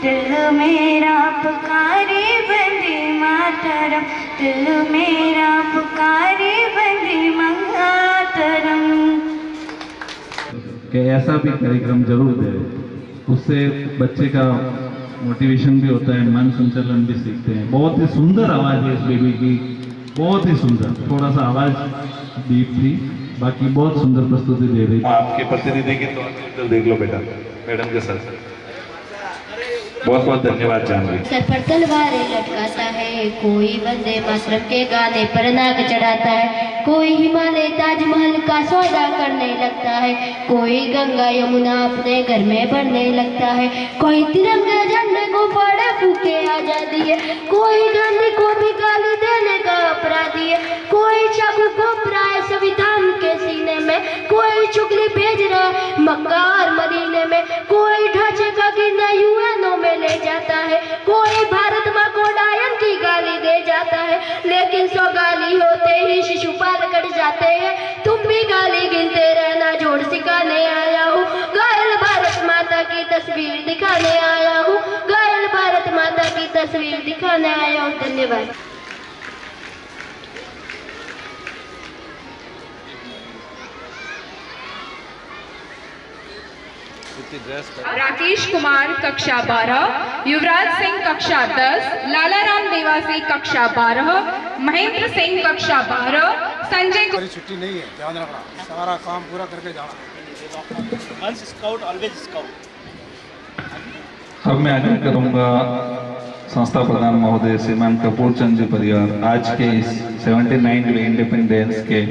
Q: दिल मेरा पुकारे वंदे मातरम दिल मेरा पुकारे वंदे मातरम।
A: कि ऐसा भी कार्यक्रम जरूर दे, उससे बच्चे का मोटिवेशन भी होता है, मन संचलन भी सीखते हैं। बहुत ही सुंदर आवाज़ है इस बेबी की, बहुत ही सुंदर। थोड़ा सा आवाज़ डीप थी, बाकी बहुत सुंदर प्रस्तुति दे रही।
R: आपके प्रतिनिधि की तो देख लो बेटा, मैडम के साथ बहुत बहुत धन्यवाद जानवी।
S: सर पर तलवारें लटकाता है, कोई वंदे मातरम के गाने पर नाक चढ़ाता है, कोई हिमालय ताजमहल का सौदा करने लगता है, कोई गंगा यमुना अपने घर में भरने लगता है, कोई तिरंगा झंडे को फाड़ा फूके आजादी है, कोई गांधी को भी गाली देने का अपराधी है, कोई चाकू घोंप रहा है संविधान के सीने में, कोई चुगली भेज रहा है मक्का और मदीने में, कोई ढांचे का गिरना यूएनओ में ले जाता है, कोई भारत माँ को डायन की गाली दे जाता है, लेकिन सौ गाली होते ही शिशुपाल कट जाते हैं। तुम भी गाली गिनते रहना, जोड़ सिखाने आया हूँ, घायल भारत माता की तस्वीर दिखाने आया हूँ, घायल भारत माता की तस्वीर दिखाने आया हूँ। धन्यवाद।
C: राकेश कुमार कक्षा 12, युवराज सिंह कक्षा 10, लालाराम देवासी कक्षा 12, महेंद्र सिंह कक्षा 12, संजय
T: छुट्टी नहीं है, ध्यान रखना, सारा काम पूरा करके जाना। Once scout always scout.
A: अब मैं आग्रह करूंगा संस्था प्रधान महोदय श्रीमान कपूर चंद जी परिवार आज के इस 79वें इंडिपेंडेंस के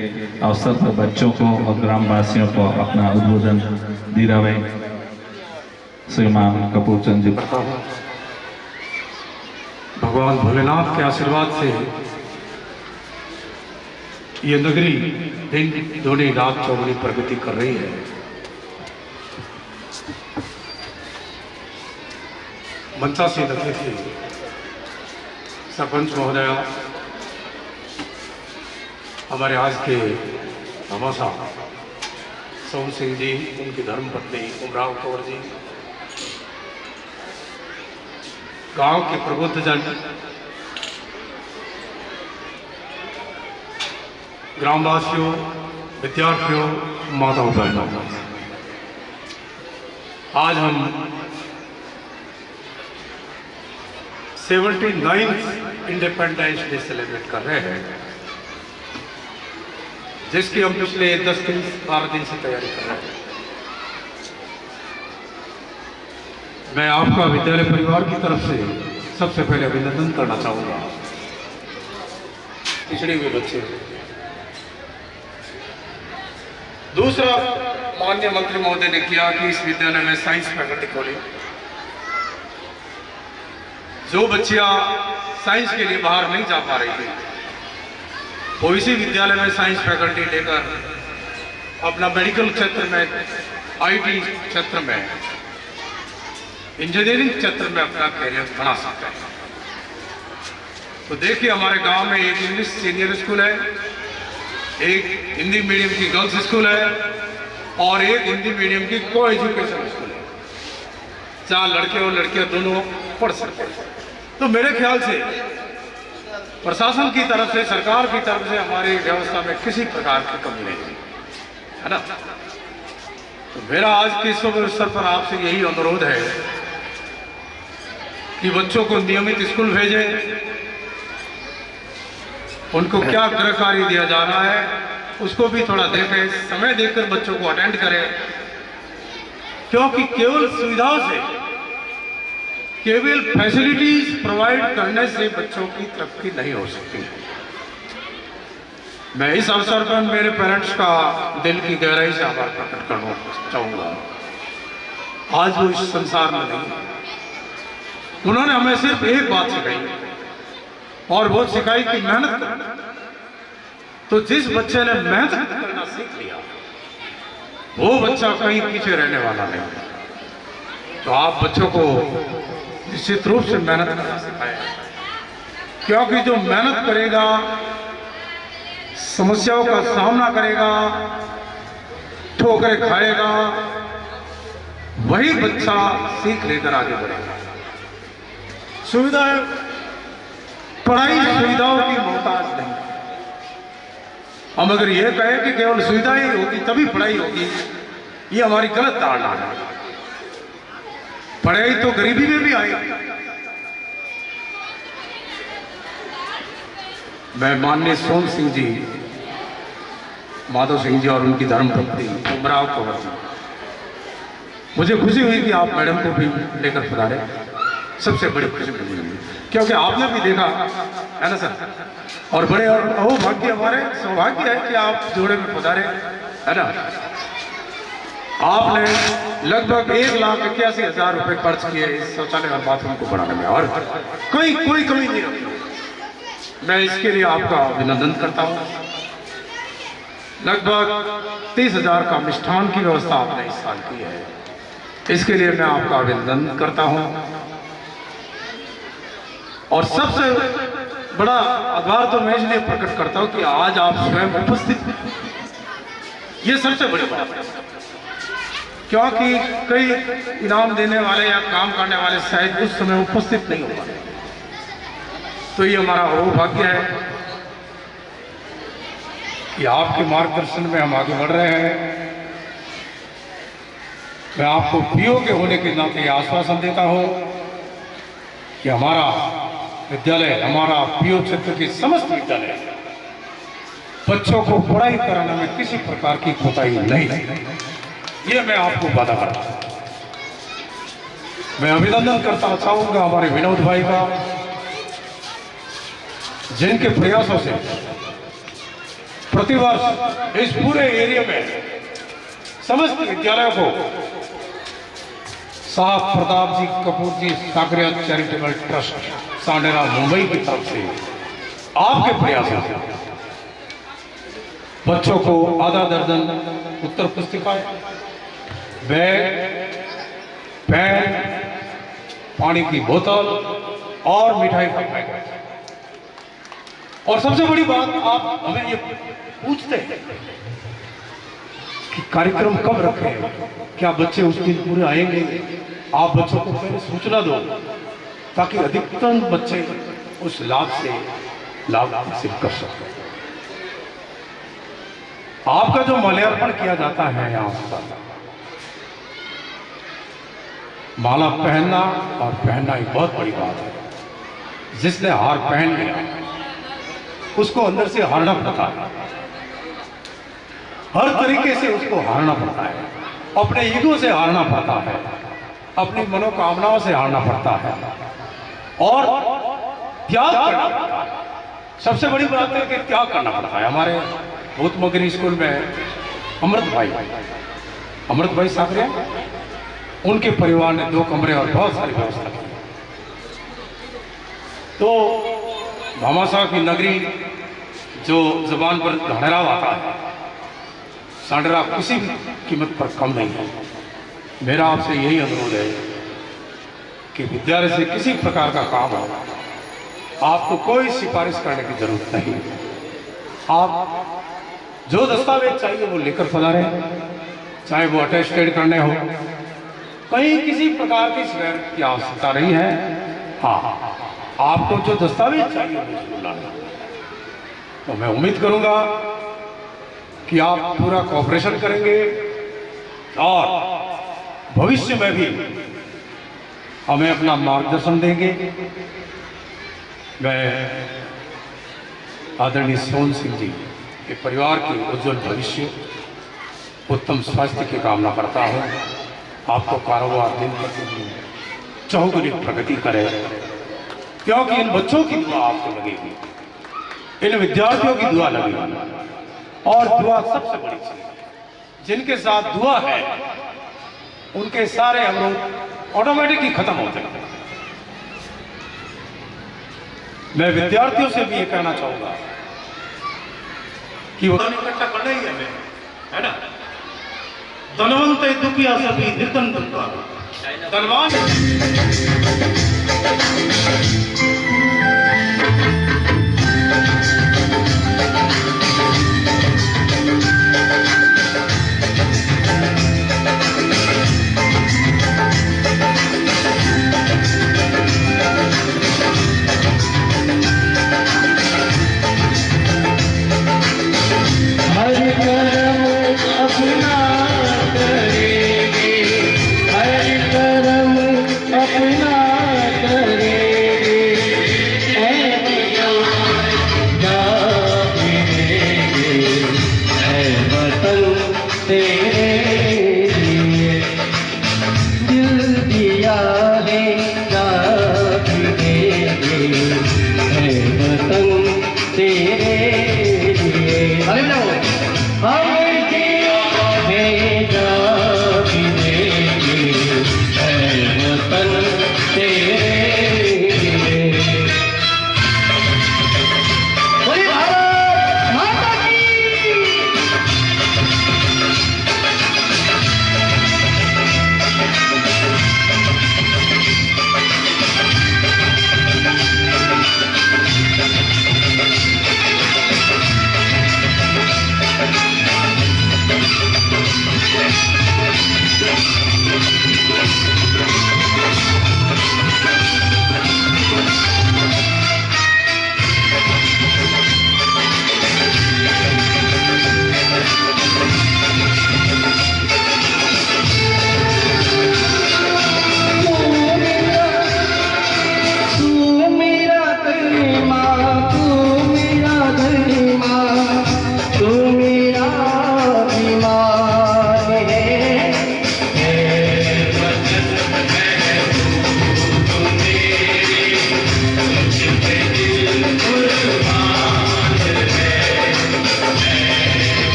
A: अवसर पर बच्चों को और ग्रामवासियों को अपना उद्बोधन दिलावे। श्रीमान कपूर चंद जी।
T: भगवान भोलेनाथ के आशीर्वाद से ये नगरी दिन दूनी रात चौगुनी प्रगति कर रही है। मंचासी अध्यक्ष सरपंच महोदया, हमारे आज के हमासा सोम सिंह जी, उनकी धर्मपत्नी उमराव कौर जी, गांव के प्रबुद्ध जन, ग्रामवासियों, विद्यार्थियों, माताओं बहनों, आज हम 79th इंडिपेंडेंस डे सेलिब्रेट कर रहे हैं, जिसकी हम पिछले 10-12 दिन से तैयारी कर रहे हैं। मैं आपका विद्यालय परिवार की तरफ से सबसे पहले अभिनंदन करना चाहूँगा। पिछड़े हुए बच्चे। दूसरा, माननीय मंत्री महोदय ने किया कि इस विद्यालय में साइंस फैकल्टी खोली। जो बच्चियां साइंस के लिए बाहर नहीं जा पा रही थी, वो इसी विद्यालय में साइंस फैकल्टी लेकर अपना मेडिकल क्षेत्र में, आईटी क्षेत्र में, इंजीनियरिंग क्षेत्र में अपना कैरियर बना सकते हैं। तो देखिए, हमारे गांव में एक इंग्लिश सीनियर स्कूल है, एक हिंदी मीडियम की गर्ल्स स्कूल है और एक हिंदी मीडियम की को एजुकेशन स्कूल है, जहाँ लड़के और लड़कियां दोनों पढ़ सकते हैं। तो मेरे ख्याल से प्रशासन की तरफ से, सरकार की तरफ से हमारी व्यवस्था में किसी प्रकार की कमी नहीं है ना। तो मेरा आज के शुभ अवसर पर आपसे यही अनुरोध है कि बच्चों को नियमित स्कूल भेजें, उनको क्या गृह कार्य दिया जा रहा है उसको भी थोड़ा देखें, समय देकर बच्चों को अटेंड करें, क्योंकि केवल सुविधाओं से, केवल फैसिलिटीज प्रोवाइड करने से बच्चों की तरक्की नहीं हो सकती। मैं इस अवसर पर मेरे पेरेंट्स का दिल की गहराई से आभार प्रकट करना चाहूँगा। आज वो इस संसार में नहीं, उन्होंने हमें सिर्फ एक बात सिखाई और वो सिखाई कि मेहनत करना। तो जिस बच्चे ने मेहनत करना सीख लिया, वो बच्चा कहीं पीछे रहने वाला नहीं। तो आप बच्चों को निश्चित रूप से मेहनत करना सिखाएं, क्योंकि जो मेहनत करेगा, समस्याओं का सामना करेगा, ठोकरें खाएगा, वही बच्चा सीख लेकर आगे बढ़ेगा। सुविधाएं, पढ़ाई सुविधाओं की मोहताज नहीं। हम अगर ये कहें कि केवल सुविधाएं होगी तभी पढ़ाई होगी, ये हमारी गलत धारणा है। पढ़ाई तो गरीबी में भी आएगी। मैं माननीय सोहन सिंह जी, माधव सिंह जी और उनकी धर्मपत्नी उमराव कंवर जी, मुझे खुशी हुई कि आप मैडम को भी लेकर पधारे। सबसे बड़ी खुशी मुझे हुई क्योंकि आपने भी देखा है ना सर, और बड़े और अहोभाग्य, हमारे सौभाग्य है कि आप जोड़े में पधारे, है ना। आपने लगभग 1,81,000 रुपए खर्च किए इस शौचालय और बाथरूम को बनाने में, और कोई कमी नहीं रखी। मैं इसके लिए आपका अभिनंदन करता हूँ। लगभग 30,000 का मिष्ठान की व्यवस्था आपने इस साल की है, इसके लिए मैं आपका अभिनंदन करता हूँ। और सबसे बड़ा आभार तो मैं इसलिए प्रकट करता हूँ कि आज आप स्वयं उपस्थित, ये सबसे बड़ी बात है। क्योंकि कई इनाम देने वाले या काम करने वाले शायद उस समय उपस्थित नहीं हो पाते, तो ये हमारा अहोभाग्य है कि आपके मार्गदर्शन में हम आगे बढ़ रहे हैं। मैं आपको पीओ के होने के नाते यह आश्वासन देता हूं कि हमारा विद्यालय, हमारा पीओ क्षेत्र के समस्त विद्यालय बच्चों को पढ़ाई कराने में किसी प्रकार की कोताही नहीं, ये मैं आपको वादा करता हूं। मैं अभिनंदन करता चाहूंगा हमारे विनोद भाई का, जिनके प्रयासों से प्रतिवर्ष इस पूरे एरिया में समस्त विद्यालयों को साहब प्रताप जी कपूर जी सागरिया चैरिटेबल ट्रस्ट सांडेरा मुंबई की तरफ से आपके प्रयासों से बच्चों को आधा दर्जन उत्तर पुस्तिकाएं, बैग, पेन, पानी की बोतल और मिठाई का पैकेट। और सबसे बड़ी बात, आप हमें ये पूछते हैं कि कार्यक्रम कब रखें, क्या बच्चे उस दिन पूरे आएंगे? आप बच्चों को पहले सूचना दो ताकि अधिकतम बच्चे उस लाभ से लाभ हासिल कर सकें। आपका जो माल्यार्पण किया जाता है यहाँ पर, माला पहनना और पहनना एक बहुत बड़ी बात है। जिसने हार पहन लिया उसको अंदर से हारना पड़ता है, हर तरीके से उसको हारना पड़ता है, अपने ईगो से हारना पड़ता है, अपनी मनोकामनाओं से हारना पड़ता है और त्याग करना पड़ता है। सबसे बड़ी बात है कि त्याग करना पड़ता है। हमारे भूतमगरी स्कूल में अमृत भाई सागरिया, उनके परिवार ने 2 कमरे और बहुत सारी व्यवस्था की। तो भामाशाह की नगरी जो जबान पर धड़राव आता है, सांडरा किसी भी कीमत पर कम नहीं है। मेरा आपसे यही अनुरोध है कि विद्यालय से किसी प्रकार का काम हो, आपको कोई सिफारिश करने की जरूरत नहीं। आप जो दस्तावेज चाहिए वो लेकर पधारे, चाहे वो अटेस्टेड करने हो, कहीं किसी प्रकार की शिकायत की आवश्यकता नहीं है। हाँ, आपको जो दस्तावेज चाहिए वो लाना। तो मैं उम्मीद करूंगा कि आप पूरा कोऑपरेशन करेंगे और भविष्य में भी हमें अपना मार्गदर्शन देंगे। मैं आदरणीय सोहन सिंह जी के परिवार के उज्जवल भविष्य, उत्तम स्वास्थ्य की कामना करता हूँ। आपको कारोबार दिन प्रतिदिन चहुमुखी प्रगति करे, क्योंकि इन बच्चों की दुआ आपको लगेगी, इन विद्यार्थियों की दुआ लगेगी। और दुआ सबसे बड़ी चीज, जिनके साथ दुआ है उनके सारे अवरोध ऑटोमेटिक ही खत्म होते हैं। मैं विद्यार्थियों से भी ये कहना चाहूंगा कि वो इकट्ठा करना ही हमें, है ना। धनवंत दुखिया सभी निर्धन दुखा, धनवान